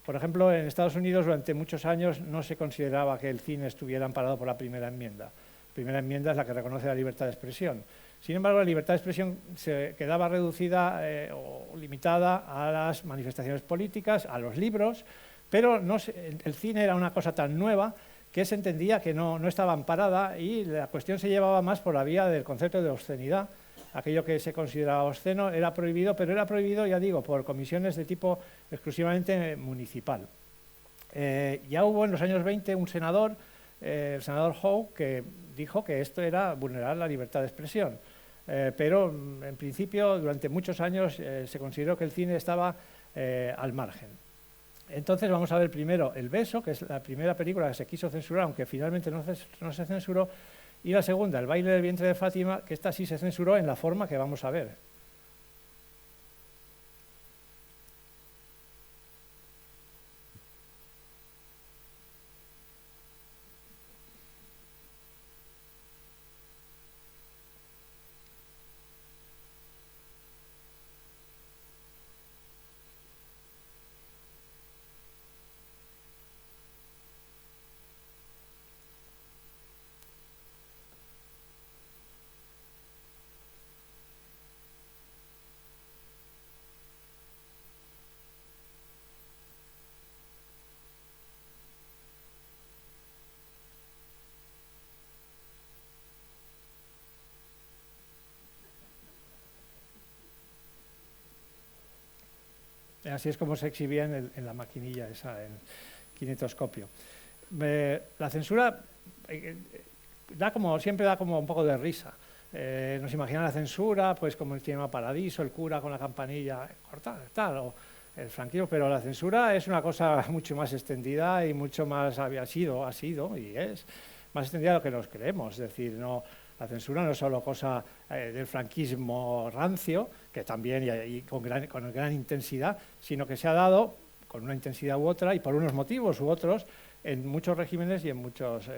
Por ejemplo, en Estados Unidos durante muchos años no se consideraba que el cine estuviera amparado por la primera enmienda. La primera enmienda es la que reconoce la libertad de expresión. Sin embargo, la libertad de expresión se quedaba reducida o limitada a las manifestaciones políticas, a los libros, pero el cine era una cosa tan nueva que se entendía que no estaba amparada, y la cuestión se llevaba más por la vía del concepto de obscenidad. Aquello que se consideraba obsceno era prohibido, pero era prohibido, ya digo, por comisiones de tipo exclusivamente municipal. Ya hubo en los años 20 un senador, el senador Howe, que dijo que esto era vulnerar la libertad de expresión. Pero en principio durante muchos años se consideró que el cine estaba al margen. Entonces vamos a ver primero El beso, que es la primera película que se quiso censurar, aunque finalmente no se censuró, y la segunda, El baile del vientre de Fátima, que esta sí se censuró en la forma que vamos a ver. Así es como se exhibía en la maquinilla esa, en kinetoscopio. La censura siempre da como un poco de risa. Nos imaginan la censura pues como el Cinema Paradiso, el cura con la campanilla, cortar, tal, o el franquismo, pero la censura es una cosa mucho más extendida y mucho más, ha sido y es más extendida de lo que nos creemos. Es decir, la censura no es solo cosa del franquismo rancio, que también y con gran intensidad, sino que se ha dado con una intensidad u otra y por unos motivos u otros en muchos regímenes y en muchos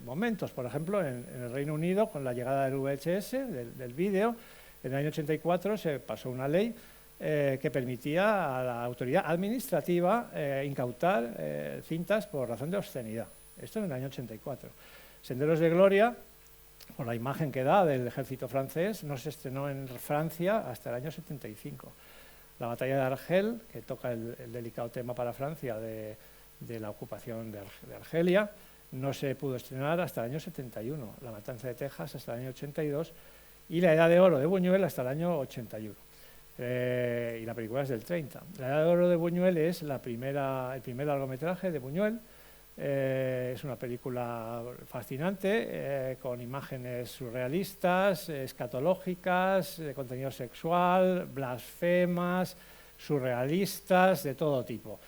momentos. Por ejemplo, en el Reino Unido, con la llegada del VHS, del vídeo, en el año 84 se pasó una ley que permitía a la autoridad administrativa incautar cintas por razón de obscenidad. Esto en el año 84. Senderos de Gloria, por la imagen que da del ejército francés, no se estrenó en Francia hasta el año 75. La batalla de Argel, que toca el delicado tema para Francia de la ocupación de Argelia, no se pudo estrenar hasta el año 71. La matanza de Texas hasta el año 82 y La Edad de Oro de Buñuel hasta el año 81. Y la película es del 30. La Edad de Oro de Buñuel es el primer largometraje de Buñuel. Es una película fascinante, con imágenes surrealistas, escatológicas, de contenido sexual, blasfemas, surrealistas, de todo tipo.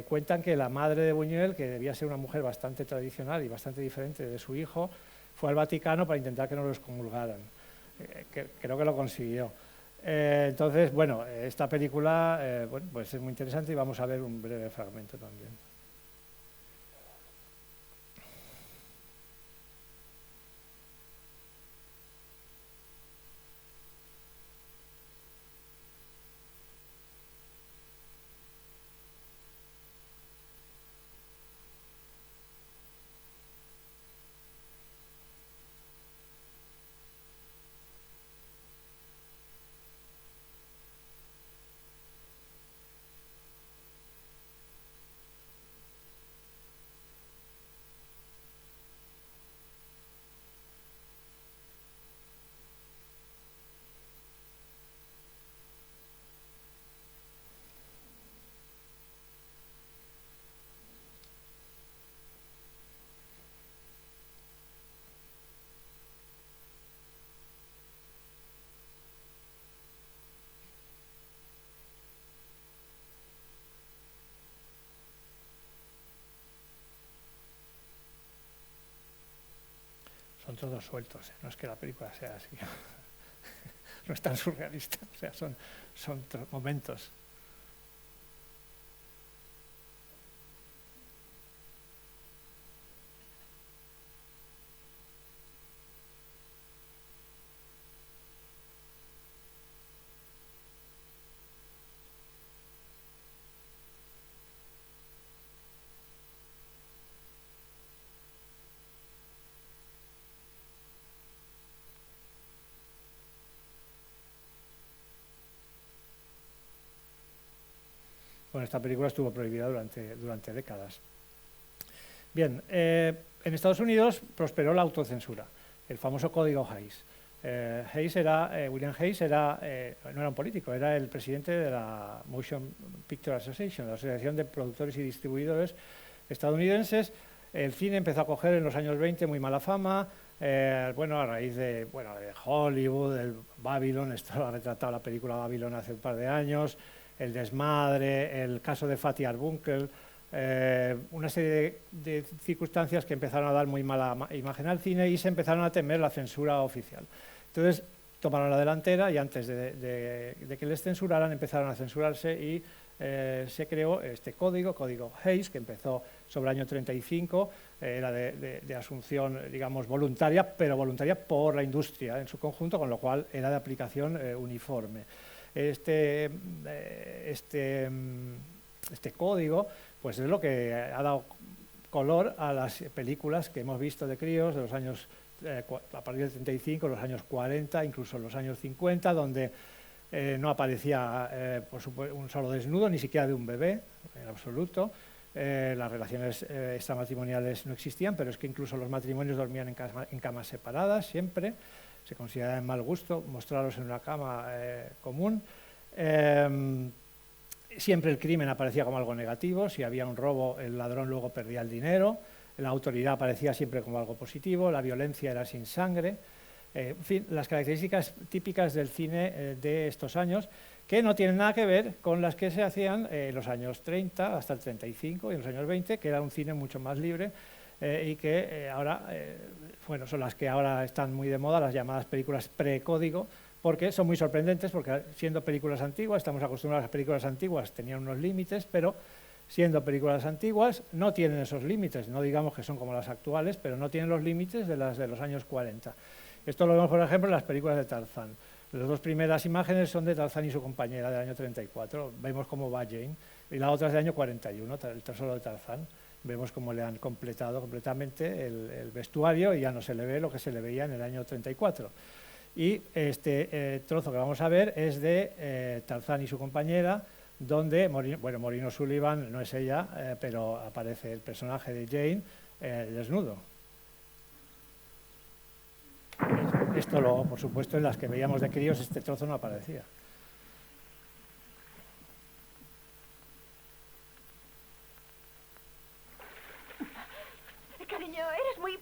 Cuentan que la madre de Buñuel, que debía ser una mujer bastante tradicional y bastante diferente de su hijo, fue al Vaticano para intentar que no lo excomulgaran. Creo que lo consiguió. Entonces, bueno, esta película pues es muy interesante y vamos a ver un breve fragmento también. Son todos sueltos, no es que la película sea así, no es tan surrealista, o sea, son momentos. Bueno, esta película estuvo prohibida durante décadas. Bien, en Estados Unidos prosperó la autocensura, el famoso código Hays. William Hays no era un político, era el presidente de la Motion Picture Association, la Asociación de Productores y Distribuidores estadounidenses, el cine empezó a coger en los años 20 muy mala fama, bueno, a raíz de Hollywood, el Babylon, esto lo ha retratado la película Babylon hace un par de años, el desmadre, el caso de Fatih Arbunkel, una serie de circunstancias que empezaron a dar muy mala imagen al cine y se empezaron a temer la censura oficial. Entonces tomaron la delantera y antes de que les censuraran empezaron a censurarse y se creó este código Hays, que empezó sobre el año 35, era de asunción, digamos, voluntaria, pero voluntaria por la industria en su conjunto, con lo cual era de aplicación uniforme. Este código pues es lo que ha dado color a las películas que hemos visto de críos de los años, a partir del 35, los años 40, incluso los años 50, donde no aparecía por supuesto, un solo desnudo, ni siquiera de un bebé, en absoluto. Las relaciones extramatrimoniales no existían, pero es que incluso los matrimonios dormían en camas separadas, siempre. Se consideraba de mal gusto mostrarlos en una cama común. Siempre el crimen aparecía como algo negativo, si había un robo el ladrón luego perdía el dinero, la autoridad aparecía siempre como algo positivo, la violencia era sin sangre, en fin, las características típicas del cine de estos años que no tienen nada que ver con las que se hacían en los años 30 hasta el 35 y en los años 20, que era un cine mucho más libre y que ahora, bueno, son las que ahora están muy de moda, las llamadas películas precódigo, porque son muy sorprendentes, porque siendo películas antiguas, estamos acostumbrados a las películas antiguas, tenían unos límites, pero siendo películas antiguas no tienen esos límites, no digamos que son como las actuales, pero no tienen los límites de las de los años 40. Esto lo vemos, por ejemplo, en las películas de Tarzán. Las dos primeras imágenes son de Tarzán y su compañera del año 34, vemos cómo va Jane, y la otra es del año 41, el tesoro de Tarzán. Vemos cómo le han completado completamente el vestuario y ya no se le ve lo que se le veía en el año 34. Y este trozo que vamos a ver es de Tarzán y su compañera, donde, Maureen O'Sullivan no es ella, pero aparece el personaje de Jane desnudo. Esto, por supuesto, en las que veíamos de críos, este trozo no aparecía. Cariño, eres muy...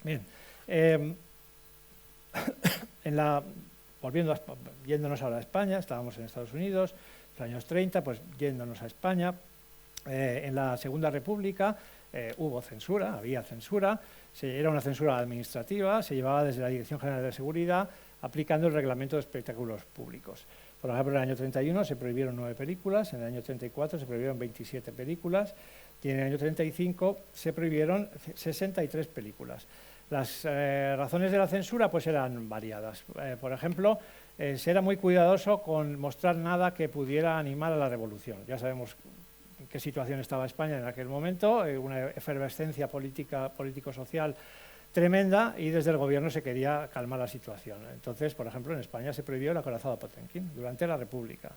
Bien, yéndonos ahora a España, estábamos en Estados Unidos, en los años 30, pues yéndonos a España, en la Segunda República hubo censura, había censura, era una censura administrativa, se llevaba desde la Dirección General de Seguridad, aplicando el Reglamento de Espectáculos Públicos. Por ejemplo, en el año 31 se prohibieron 9 películas, en el año 34 se prohibieron 27 películas y en el año 35 se prohibieron 63 películas. Las razones de la censura pues eran variadas. Por ejemplo, se era muy cuidadoso con mostrar nada que pudiera animar a la revolución. Ya sabemos en qué situación estaba España en aquel momento, una efervescencia político-social tremenda y desde el gobierno se quería calmar la situación. Entonces, por ejemplo, en España se prohibió el acorazado Potemkin durante la República.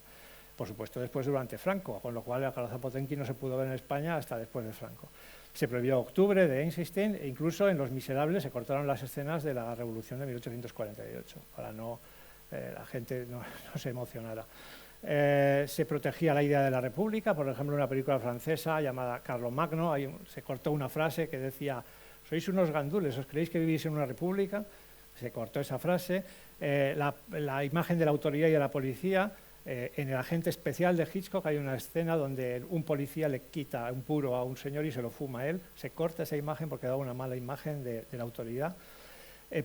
Por supuesto, después durante Franco, con lo cual el acorazado Potemkin no se pudo ver en España hasta después de Franco. Se prohibió Octubre de Einstein e incluso en Los Miserables se cortaron las escenas de la Revolución de 1848 para la gente no se emocionara. Se protegía la idea de la República, por ejemplo, en una película francesa llamada Carlomagno, se cortó una frase que decía: sois unos gandules, ¿os creéis que vivís en una república? Se cortó esa frase. La imagen de la autoridad y de la policía. En El agente especial de Hitchcock hay una escena donde un policía le quita un puro a un señor y se lo fuma a él. Se corta esa imagen porque da una mala imagen de la autoridad.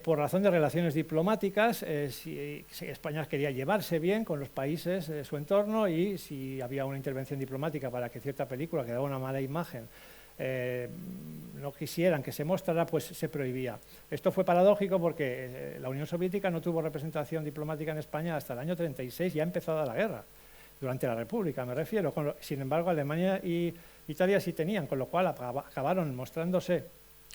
Por razón de relaciones diplomáticas, si España quería llevarse bien con los países de su entorno y si había una intervención diplomática para que cierta película que daba una mala imagen no quisieran que se mostrara, pues se prohibía. Esto fue paradójico porque la Unión Soviética no tuvo representación diplomática en España hasta el año 36, ya empezada la guerra, durante la República me refiero. Sin embargo, Alemania y Italia sí tenían, con lo cual acabaron mostrándose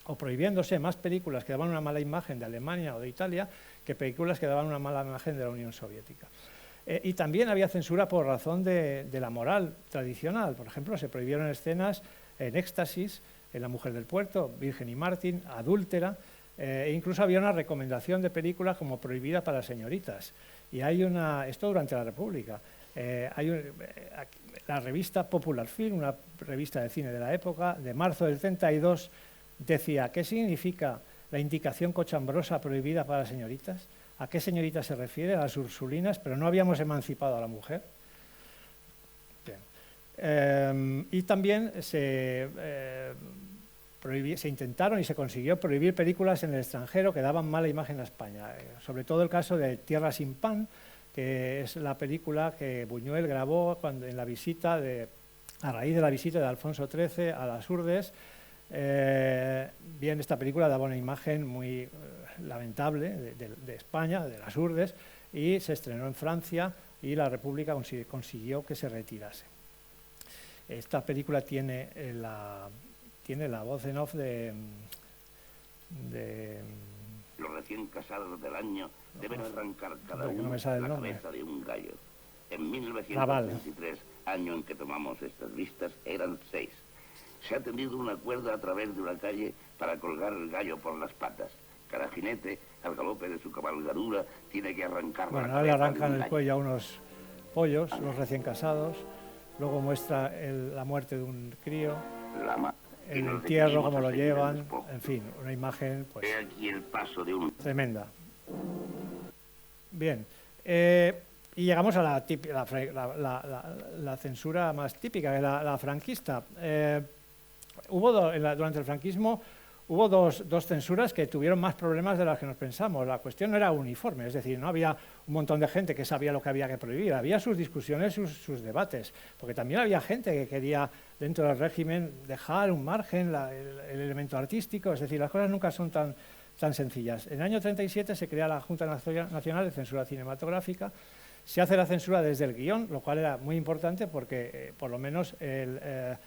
o prohibiéndose más películas que daban una mala imagen de Alemania o de Italia que películas que daban una mala imagen de la Unión Soviética. Y también había censura por razón de la moral tradicional. Por ejemplo, se prohibieron escenas en Éxtasis, en La mujer del puerto, Virgen y Martín, Adúltera, e incluso había una recomendación de películas como prohibida para señoritas. Y hay esto durante la República, la revista Popular Film, una revista de cine de la época, de marzo del 32, decía: ¿qué significa la indicación cochambrosa prohibida para señoritas? ¿A qué señoritas se refiere? A las ursulinas, pero no habíamos emancipado a la mujer. Y también se intentaron y se consiguió prohibir películas en el extranjero que daban mala imagen a España, sobre todo el caso de Tierra sin pan, que es la película que Buñuel grabó en la visita a raíz de la visita de Alfonso XIII a las Urdes. Bien, esta película daba una imagen muy lamentable de España, de las Urdes, y se estrenó en Francia y la República consiguió que se retirase. Esta película tiene la voz en off de Los recién casados del año deben arrancar cada uno la cabeza de un gallo. En 1923, año en que tomamos estas vistas, eran 6. Se ha tendido una cuerda a través de una calle para colgar el gallo por las patas. Cada jinete, al galope de su cabalgadura, tiene que arrancar la cabeza. Ahora le arrancan el cuello a unos pollos, los recién casados. Luego muestra la muerte de un crío, el entierro, cómo lo llevan, en fin, una imagen pues, He aquí el paso de un... tremenda. Bien, y llegamos a la censura más típica, que es la franquista. Durante el franquismo hubo dos censuras que tuvieron más problemas de las que nos pensamos. La cuestión no era uniforme, es decir, no había un montón de gente que sabía lo que había que prohibir, había sus discusiones, sus debates, porque también había gente que quería, dentro del régimen, dejar un margen, el elemento artístico, es decir, las cosas nunca son tan sencillas. En el año 37 se crea la Junta Nacional de Censura Cinematográfica, se hace la censura desde el guión, lo cual era muy importante porque por lo menos el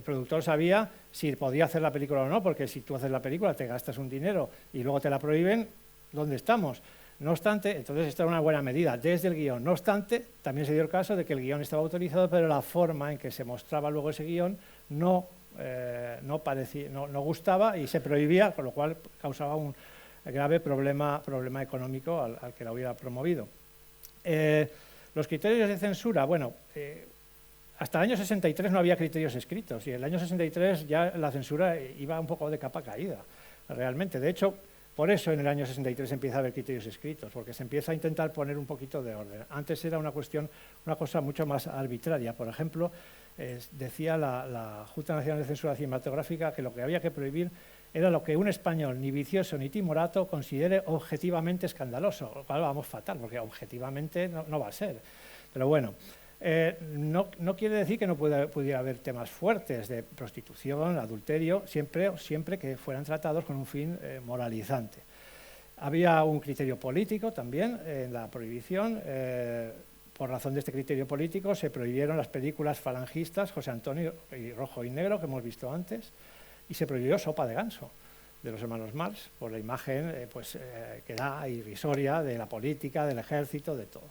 productor sabía si podía hacer la película o no, porque si tú haces la película te gastas un dinero y luego te la prohíben, ¿dónde estamos? No obstante, entonces esta era una buena medida desde el guión. No obstante, también se dio el caso de que el guión estaba autorizado, pero la forma en que se mostraba luego ese guión no gustaba y se prohibía, con lo cual causaba un grave problema económico al que la hubiera promovido. Los criterios de censura, bueno, hasta el año 63 no había criterios escritos y en el año 63 ya la censura iba un poco de capa caída, realmente. De hecho, por eso en el año 63 empieza a haber criterios escritos, porque se empieza a intentar poner un poquito de orden. Antes era una cosa mucho más arbitraria. Por ejemplo, decía la Junta Nacional de Censura Cinematográfica que lo que había que prohibir era lo que un español ni vicioso ni timorato considere objetivamente escandaloso, lo cual vamos fatal, porque objetivamente no va a ser. Pero bueno, no quiere decir que no pudiera haber temas fuertes de prostitución, adulterio, siempre que fueran tratados con un fin moralizante. Había un criterio político también en la prohibición. Por razón de este criterio político se prohibieron las películas falangistas, José Antonio y Rojo y Negro, que hemos visto antes, y se prohibió Sopa de ganso, de los hermanos Marx, por la imagen que da irrisoria de la política, del ejército, de todo.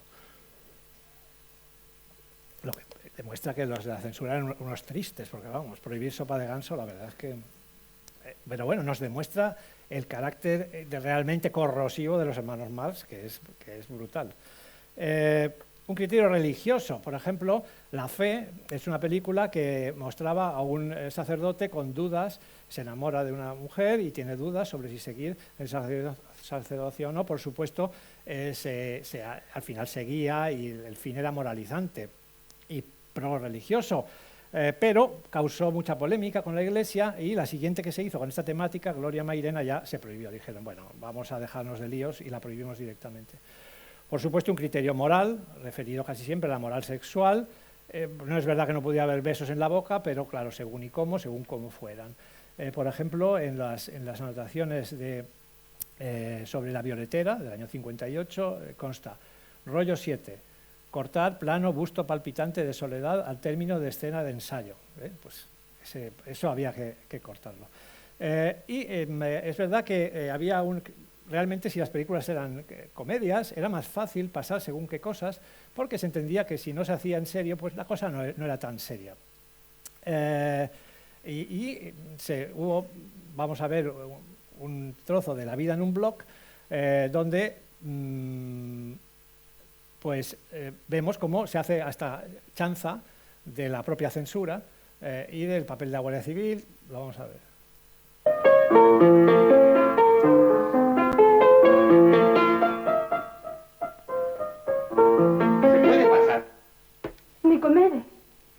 Lo que demuestra que los de la censura eran unos tristes, porque vamos, prohibir Sopa de ganso, la verdad es que... pero bueno, nos demuestra el carácter realmente corrosivo de los hermanos Marx, que es brutal. Un criterio religioso, por ejemplo, La Fe es una película que mostraba a un sacerdote con dudas, se enamora de una mujer y tiene dudas sobre si seguir el sacerdocio o no. Por supuesto, al final seguía y el fin era moralizante y pro-religioso, pero causó mucha polémica con la Iglesia y la siguiente que se hizo con esta temática, Gloria Mairena, ya se prohibió. Dijeron, bueno, vamos a dejarnos de líos y la prohibimos directamente. Por supuesto, un criterio moral, referido casi siempre a la moral sexual. No es verdad que no podía haber besos en la boca, pero claro, según cómo fueran. Por ejemplo, en las anotaciones sobre la violetera del año 58 consta, rollo 7, cortar plano busto palpitante de Soledad al término de escena de ensayo. Pues eso había que cortarlo. Es verdad que había realmente si las películas eran comedias, era más fácil pasar según qué cosas, porque se entendía que si no se hacía en serio, pues la cosa no era tan seria. Vamos a ver un trozo de La vida en un blog, donde vemos cómo se hace hasta chanza de la propia censura y del papel de la Guardia Civil. Lo vamos a ver. ¿Se puede pasar? Nicomedes,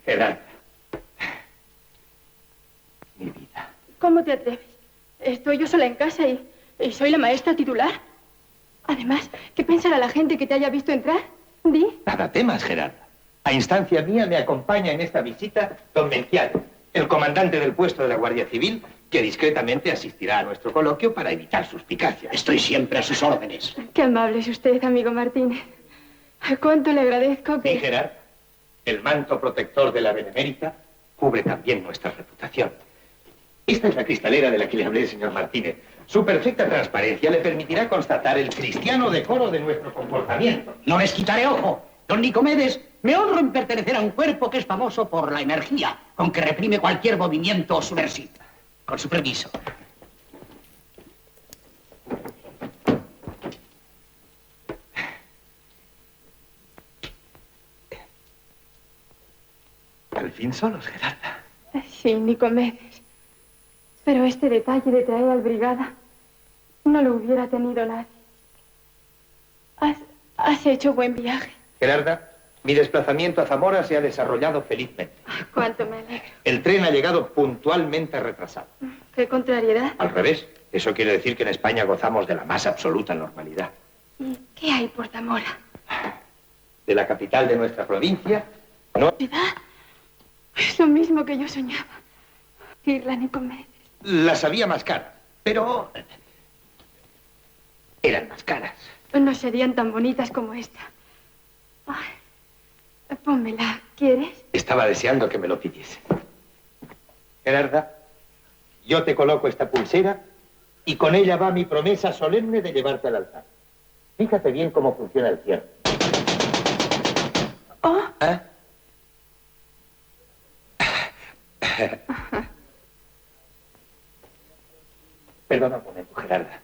Gerarda. Mi vida. ¿cómo te atreves? Estoy yo sola en casa y soy la maestra titular. Además, ¿qué pensará la gente que te haya visto entrar? Di. Nada temas, Gerarda. A instancia mía me acompaña en esta visita don Melquiades, el comandante del puesto de la Guardia Civil, que discretamente asistirá a nuestro coloquio para evitar suspicacias. Estoy siempre a sus órdenes. Qué amable es usted, amigo Martínez. Cuánto le agradezco que... Sí, Gerarda. El manto protector de la Benemérita cubre también nuestra reputación. Esta es la cristalera de la que le hablé, señor Martínez. Su perfecta transparencia le permitirá constatar el cristiano decoro de nuestro comportamiento. No les quitaré ojo. Don Nicomedes, me honro en pertenecer a un cuerpo que es famoso por la energía con que reprime cualquier movimiento subversivo. Con su permiso. Al fin solos, Gerarda. Sí, Nicomedes. Pero este detalle de traer al brigada no lo hubiera tenido nadie. Has hecho buen viaje. Gerarda, mi desplazamiento a Zamora se ha desarrollado felizmente. Cuánto me alegro. El tren ha llegado puntualmente retrasado. Qué contrariedad. Al revés, eso quiere decir que en España gozamos de la más absoluta normalidad. ¿Y qué hay por Zamora? De la capital de nuestra provincia, no... ¿Verdad? Es lo mismo que yo soñaba. Irla, Nicomedes. Las había más caras, pero... eran más caras. No serían tan bonitas como esta. Ay, pónmela, ¿quieres? Estaba deseando que me lo pidiese. Gerarda, yo te coloco esta pulsera y con ella va mi promesa solemne de llevarte al altar. Fíjate bien cómo funciona el cierre. Oh. ¿Eh? Perdona un momento, Gerarda.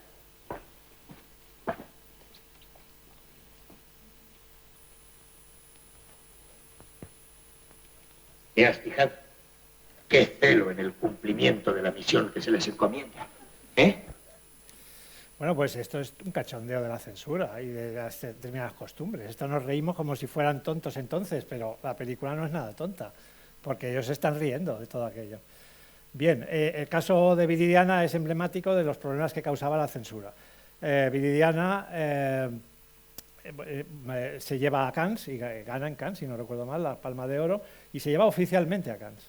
¿Te has fijado? Qué celo en el cumplimiento de la misión que se les encomienda. ¿Eh? Bueno, pues esto es un cachondeo de la censura y de las determinadas costumbres. Esto nos reímos como si fueran tontos entonces, pero la película no es nada tonta, porque ellos se están riendo de todo aquello. Bien, el caso de Viridiana es emblemático de los problemas que causaba la censura. Viridiana se lleva a Cannes, y gana en Cannes, si no recuerdo mal, la Palma de Oro, y se lleva oficialmente a Cannes.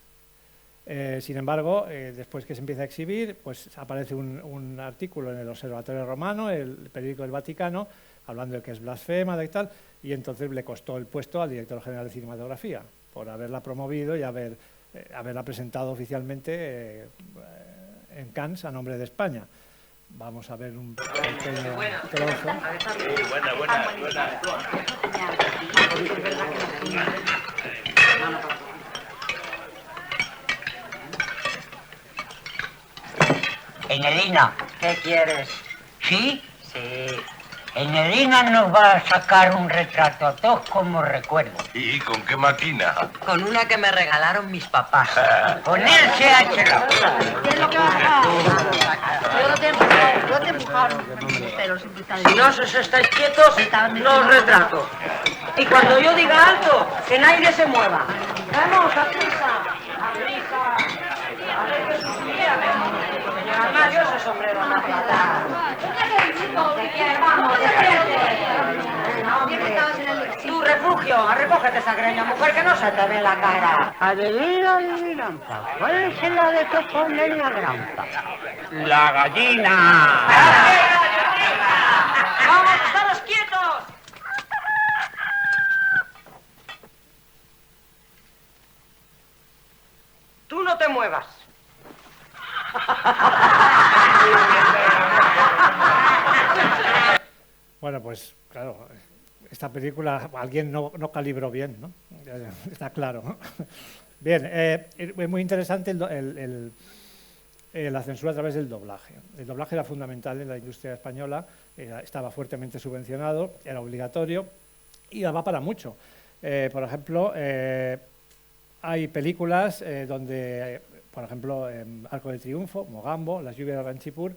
Sin embargo, después que se empieza a exhibir, pues aparece un artículo en el Observatorio Romano, el periódico del Vaticano, hablando de que es blasfema y tal, y entonces le costó el puesto al director general de cinematografía, por haberla promovido y haberla presentado oficialmente en Cannes a nombre de España. Vamos a ver un pequeño trozo. Enelina, ¿qué quieres? ¿Sí? Sí. Enelina nos va a sacar un retrato a todos como recuerdo. ¿Y con qué máquina? Con una que me regalaron mis papás. Con él se ha hecho. ¿Qué es lo que vas a hacer? Yo te he empujado. Si no os estáis quietos, no os retrato. Y cuando yo diga alto, que nadie se mueva. Vamos, a prisa. A prisa. A ver qué sucede. Además, yo ese sombrero no plata. ¿Qué quieres? Vamos, despierte. Tu refugio, recógete esa greña, mujer, que no se te ve la cara. Adivina, adivinanza. ¿Cuál es la de que pone la grampa? ¡La gallina! ¡Vamos, estaros quietos! Tú no te muevas. Bueno, pues claro, esta película alguien no calibró bien, ¿no? Está claro, ¿no? Bien, es muy interesante la censura a través del doblaje. El doblaje era fundamental en la industria española, estaba fuertemente subvencionado, era obligatorio y daba para mucho. Por ejemplo, hay películas donde, por ejemplo, Arco del Triunfo, Mogambo, Las lluvias de Ranchipur,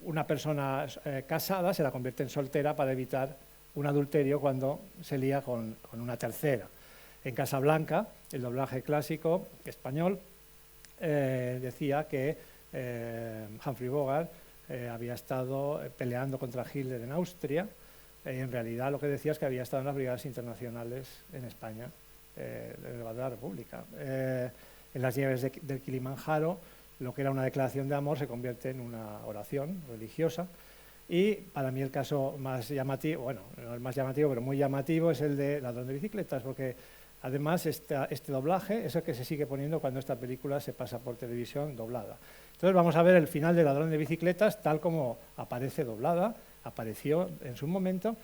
una persona casada se la convierte en soltera para evitar un adulterio cuando se lía con una tercera. En Casablanca, el doblaje clásico español decía que Humphrey Bogart había estado peleando contra Hitler en Austria, y en realidad lo que decía es que había estado en las brigadas internacionales en España, de la República. En las nieves del Kilimanjaro, lo que era una declaración de amor se convierte en una oración religiosa. Y para mí el caso más llamativo, bueno, no el más llamativo, pero muy llamativo, es el de Ladrón de bicicletas, porque además este doblaje es el que se sigue poniendo cuando esta película se pasa por televisión doblada. Entonces vamos a ver el final de Ladrón de bicicletas tal como aparece doblada, apareció en su momento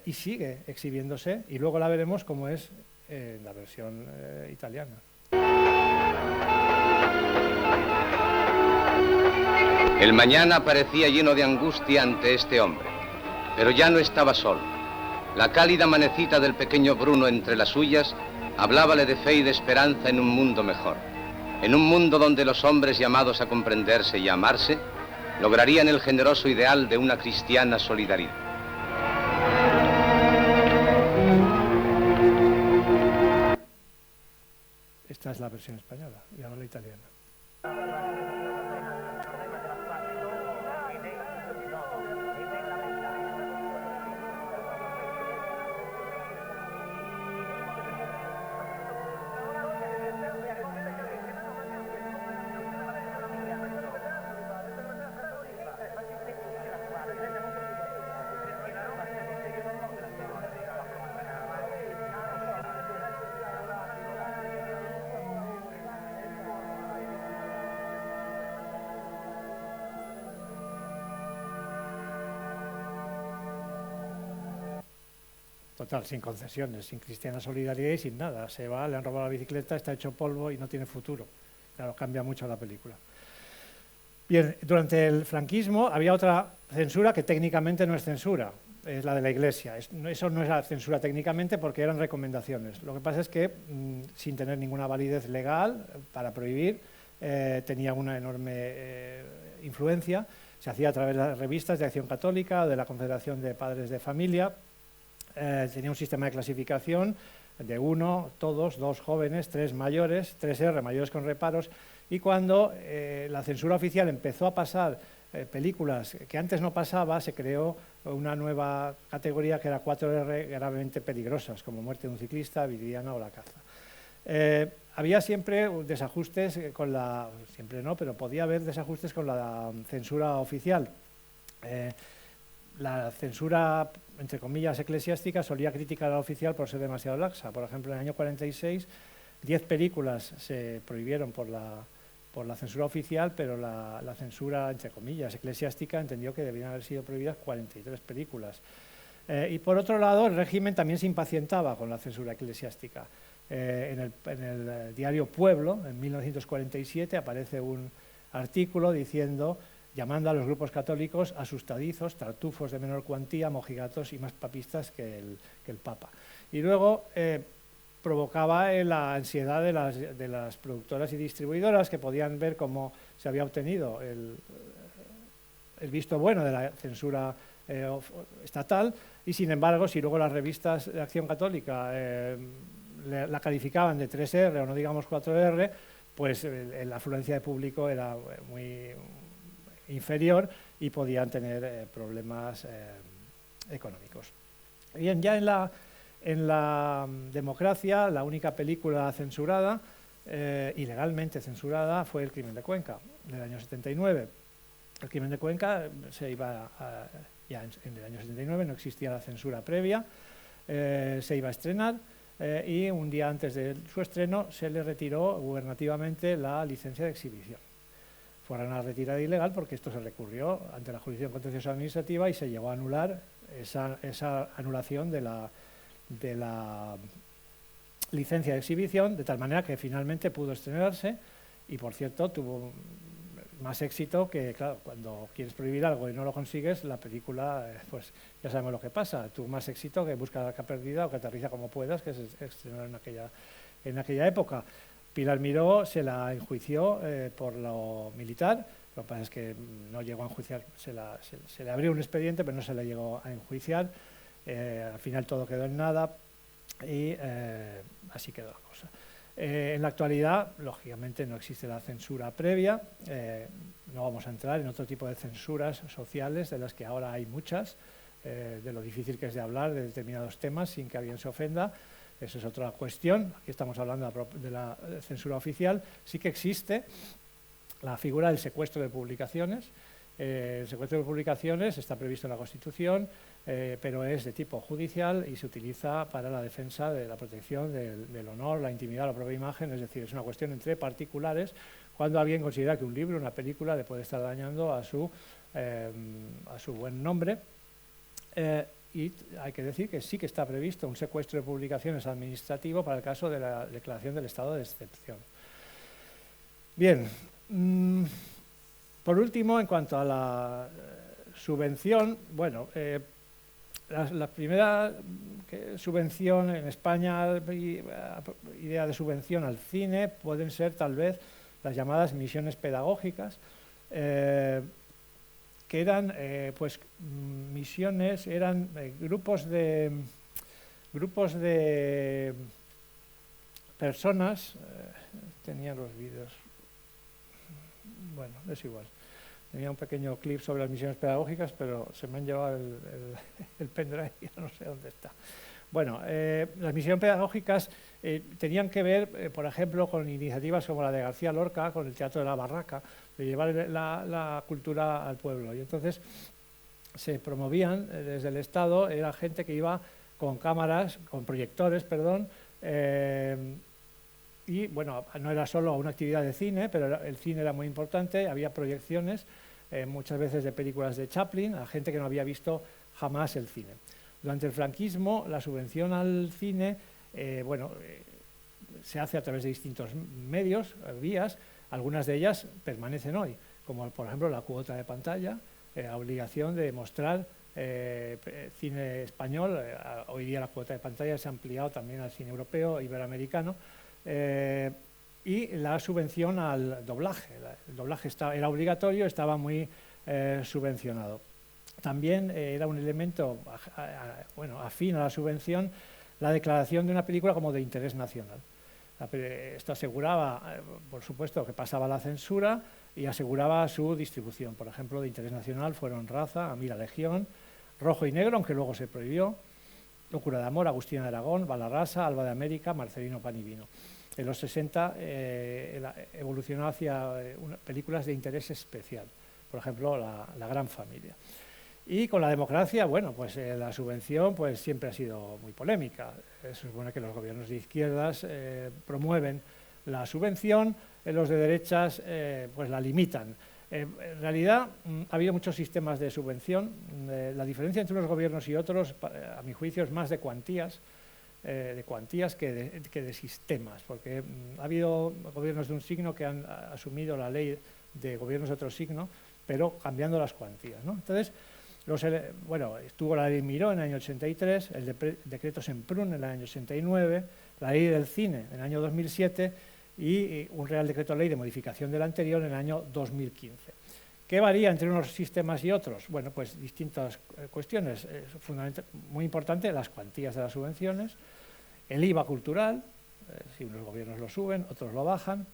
y sigue exhibiéndose, y luego la veremos como es en la versión italiana. El mañana parecía lleno de angustia ante este hombre, pero ya no estaba solo. La cálida manecita del pequeño Bruno entre las suyas hablábale de fe y de esperanza en un mundo mejor, en un mundo donde los hombres llamados a comprenderse y a amarse lograrían el generoso ideal de una cristiana solidaridad. Esta es la versión española y ahora la italiana. Total, sin concesiones, sin cristiana solidaridad y sin nada. Se va, le han robado la bicicleta, está hecho polvo y no tiene futuro. Claro, cambia mucho la película. Bien, durante el franquismo había otra censura que técnicamente no es censura, es la de la Iglesia. Eso no es la censura técnicamente porque eran recomendaciones. Lo que pasa es que, sin tener ninguna validez legal para prohibir, tenía una enorme influencia. Se hacía a través de las revistas de Acción Católica, de la Confederación de Padres de Familia. Tenía un sistema de clasificación de 1, todos, 2 jóvenes, 3 mayores, 3R, mayores con reparos, y cuando la censura oficial empezó a pasar películas que antes no pasaba, se creó una nueva categoría que era 4R gravemente peligrosas, como Muerte de un ciclista, Viridiana o La caza. Había siempre desajustes con la, siempre no, pero podía haber desajustes con la censura oficial. La censura, entre comillas, eclesiástica solía criticar a la oficial por ser demasiado laxa. Por ejemplo, en el año 46, 10 películas se prohibieron por la censura oficial, pero la censura, entre comillas, eclesiástica entendió que debían haber sido prohibidas 43 películas. Y por otro lado, el régimen también se impacientaba con la censura eclesiástica. En el diario Pueblo, en 1947, aparece un artículo diciendo, llamando a los grupos católicos asustadizos, tartufos de menor cuantía, mojigatos y más papistas que el Papa. Y luego provocaba la ansiedad de las productoras y distribuidoras, que podían ver cómo se había obtenido el visto bueno de la censura estatal, y sin embargo, si luego las revistas de Acción Católica la calificaban de 3R o no digamos 4R, pues la afluencia de público era muy inferior y podían tener problemas económicos. Bien, ya en la democracia, la única película censurada, ilegalmente censurada, fue El crimen de Cuenca, del año 79. El crimen de Cuenca se iba ya en el año 79, no existía la censura previa, se iba a estrenar y un día antes de su estreno se le retiró gubernativamente la licencia de exhibición. fuera una retirada ilegal, porque esto se recurrió ante la jurisdicción contenciosa administrativa y se llegó a anular esa anulación de la licencia de exhibición, de tal manera que finalmente pudo estrenarse y, por cierto, tuvo más éxito que, claro, cuando quieres prohibir algo y no lo consigues, la película, pues ya sabemos lo que pasa, tuvo más éxito que Busca la Arca Perdida o que Aterriza como puedas, que se estrenó en aquella época. Pilar Miró se la enjuició por lo militar, lo que pasa es que no llegó a enjuiciar, se le abrió un expediente, pero no se le llegó a enjuiciar, al final todo quedó en nada y así quedó la cosa. En la actualidad, lógicamente, no existe la censura previa, no vamos a entrar en otro tipo de censuras sociales, de las que ahora hay muchas, de lo difícil que es de hablar de determinados temas sin que alguien se ofenda. Esa es otra cuestión. Aquí estamos hablando de la censura oficial. Sí que existe la figura del secuestro de publicaciones. El secuestro de publicaciones está previsto en la Constitución, pero es de tipo judicial y se utiliza para la defensa de la protección del honor, la intimidad, la propia imagen. Es decir, es una cuestión entre particulares cuando alguien considera que un libro, una película, le puede estar dañando a su buen nombre. Y hay que decir que sí que está previsto un secuestro de publicaciones administrativo para el caso de la declaración del estado de excepción. Bien, por último, en cuanto a la subvención, bueno, la primera subvención en España, idea de subvención al cine, pueden ser tal vez las llamadas misiones pedagógicas, que eran pues misiones, eran grupos de personas, tenía los vídeos, bueno, es igual, tenía un pequeño clip sobre las misiones pedagógicas, pero se me han llevado el pendrive y no sé dónde está. Bueno, las misiones pedagógicas tenían que ver, por ejemplo, con iniciativas como la de García Lorca, con el Teatro de la Barraca, de llevar la cultura al pueblo. Y entonces se promovían desde el Estado, era gente que iba con cámaras, con proyectores, perdón, y bueno, no era solo una actividad de cine, pero el cine era muy importante, había proyecciones, muchas veces de películas de Chaplin, a gente que no había visto jamás el cine. Durante el franquismo, la subvención al cine, se hace a través de distintos medios, vías, algunas de ellas permanecen hoy, como por ejemplo la cuota de pantalla, la obligación de mostrar cine español. Hoy día la cuota de pantalla se ha ampliado también al cine europeo, iberoamericano, y la subvención al doblaje. El doblaje era obligatorio, estaba muy subvencionado. También era un elemento afín a la subvención la declaración de una película como de interés nacional. Esto aseguraba, por supuesto, que pasaba la censura y aseguraba su distribución. Por ejemplo, de interés nacional fueron Raza, Amira Legión, Rojo y Negro, aunque luego se prohibió, Locura de Amor, Agustina de Aragón, Balarrasa, Alba de América, Marcelino Pan y Vino. En los 60 evolucionó hacia películas de interés especial, por ejemplo, La Gran Familia. Y con la democracia, bueno, pues la subvención pues siempre ha sido muy polémica. Se supone que los gobiernos de izquierdas promueven la subvención, los de derechas pues la limitan. En realidad ha habido muchos sistemas de subvención. La diferencia entre unos gobiernos y otros, a mi juicio, es más de cuantías que de sistemas, porque ha habido gobiernos de un signo que han asumido la ley de gobiernos de otro signo, pero cambiando las cuantías, ¿no? Entonces, estuvo la ley Miró en el año 83, el decreto Semprún en el año 89, la ley del cine en el año 2007 y un Real Decreto Ley de modificación del anterior en el año 2015. ¿Qué varía entre unos sistemas y otros? Bueno, pues distintas cuestiones. Muy importante, las cuantías de las subvenciones, el IVA cultural, si unos gobiernos lo suben, otros lo bajan,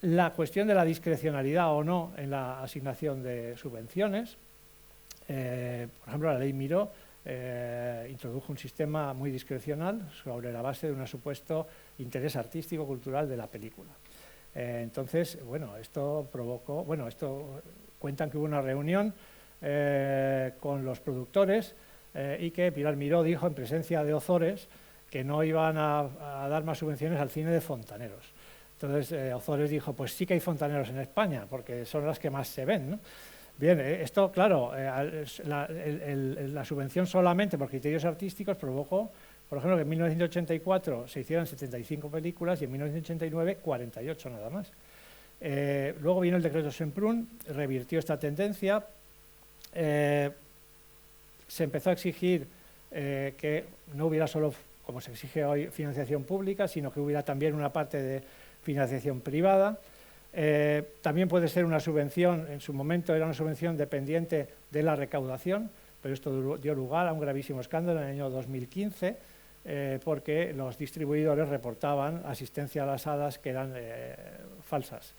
la cuestión de la discrecionalidad o no en la asignación de subvenciones. Por ejemplo, la ley Miró introdujo un sistema muy discrecional sobre la base de un supuesto interés artístico cultural de la película. Entonces, esto provocó, cuentan que hubo una reunión con los productores y que Pilar Miró dijo en presencia de Ozores que no iban a dar más subvenciones al cine de fontaneros. Entonces Ozores dijo, pues sí que hay fontaneros en España, porque son las que más se ven, ¿no? Bien, esto, claro, la subvención solamente por criterios artísticos provocó, por ejemplo, que en 1984 se hicieran 75 películas y en 1989 48 nada más. Luego vino el decreto Semprún, revirtió esta tendencia, se empezó a exigir que no hubiera solo, como se exige hoy, financiación pública, sino que hubiera también una parte de financiación privada. También puede ser una subvención, en su momento era una subvención dependiente de la recaudación, pero esto dio lugar a un gravísimo escándalo en el año 2015, porque los distribuidores reportaban asistencia a las hadas que eran falsas.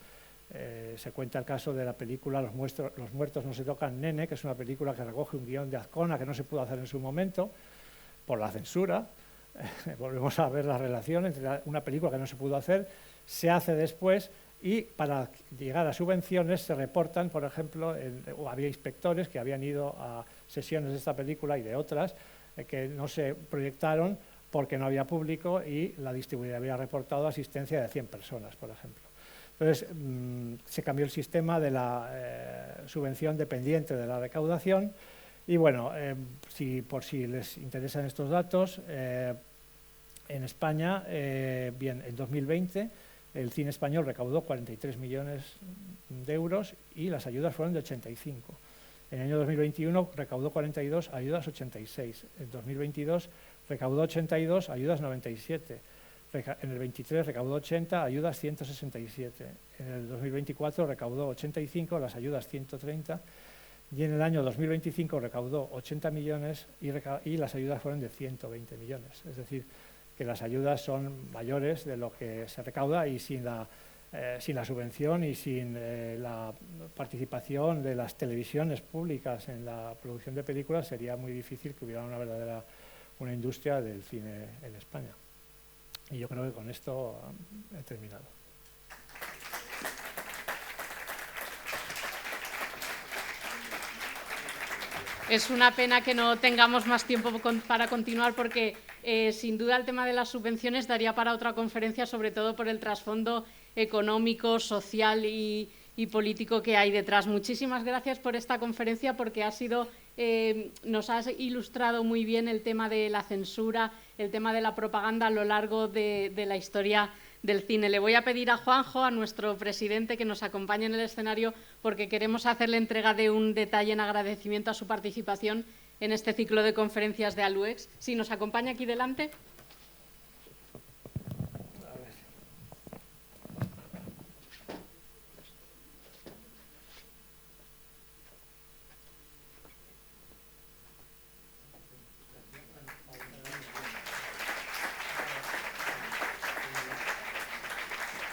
Se cuenta el caso de la película Los muertos no se tocan, Nene, que es una película que recoge un guión de Azcona que no se pudo hacer en su momento por la censura. Volvemos a ver la relación entre una película que no se pudo hacer, se hace después, y para llegar a subvenciones se reportan, por ejemplo, había inspectores que habían ido a sesiones de esta película y de otras que no se proyectaron porque no había público y la distribuidora había reportado asistencia de 100 personas, por ejemplo. Entonces, se cambió el sistema de la subvención dependiente de la recaudación y, bueno, por si les interesan estos datos, en España, bien, en 2020, el cine español recaudó 43 millones de euros y las ayudas fueron de 85. En el año 2021 recaudó 42, ayudas 86. En 2022 recaudó 82, ayudas 97. En el 23 recaudó 80, ayudas 167. En el 2024 recaudó 85, las ayudas 130. Y en el año 2025 recaudó 80 millones y las ayudas fueron de 120 millones. Es decir, que las ayudas son mayores de lo que se recauda y sin la subvención y sin la participación de las televisiones públicas en la producción de películas sería muy difícil que hubiera una industria del cine en España. Y yo creo que con esto he terminado. Es una pena que no tengamos más tiempo para continuar porque sin duda el tema de las subvenciones daría para otra conferencia, sobre todo por el trasfondo económico, social y político que hay detrás. Muchísimas gracias por esta conferencia porque nos has ilustrado muy bien el tema de la censura, el tema de la propaganda a lo largo de la historia del cine. Le voy a pedir a Juanjo, a nuestro presidente, que nos acompañe en el escenario porque queremos hacerle entrega de un detalle en agradecimiento a su participación en este ciclo de conferencias de ALUEX. Si nos acompaña aquí delante.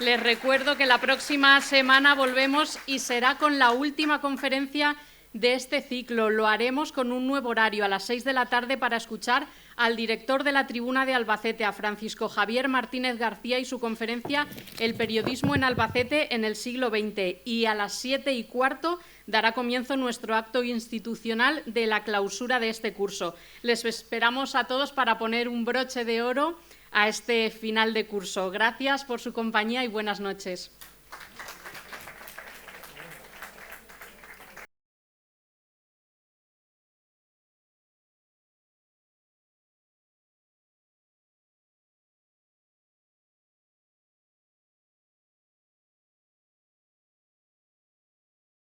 Les recuerdo que la próxima semana volvemos y será con la última conferencia de este ciclo. Lo haremos con un nuevo horario a las 6 de la tarde para escuchar al director de la Tribuna de Albacete, a Francisco Javier Martínez García y su conferencia El periodismo en Albacete en el siglo XX. Y a las 7:15 dará comienzo nuestro acto institucional de la clausura de este curso. Les esperamos a todos para poner un broche de oro a este final de curso. Gracias por su compañía y buenas noches.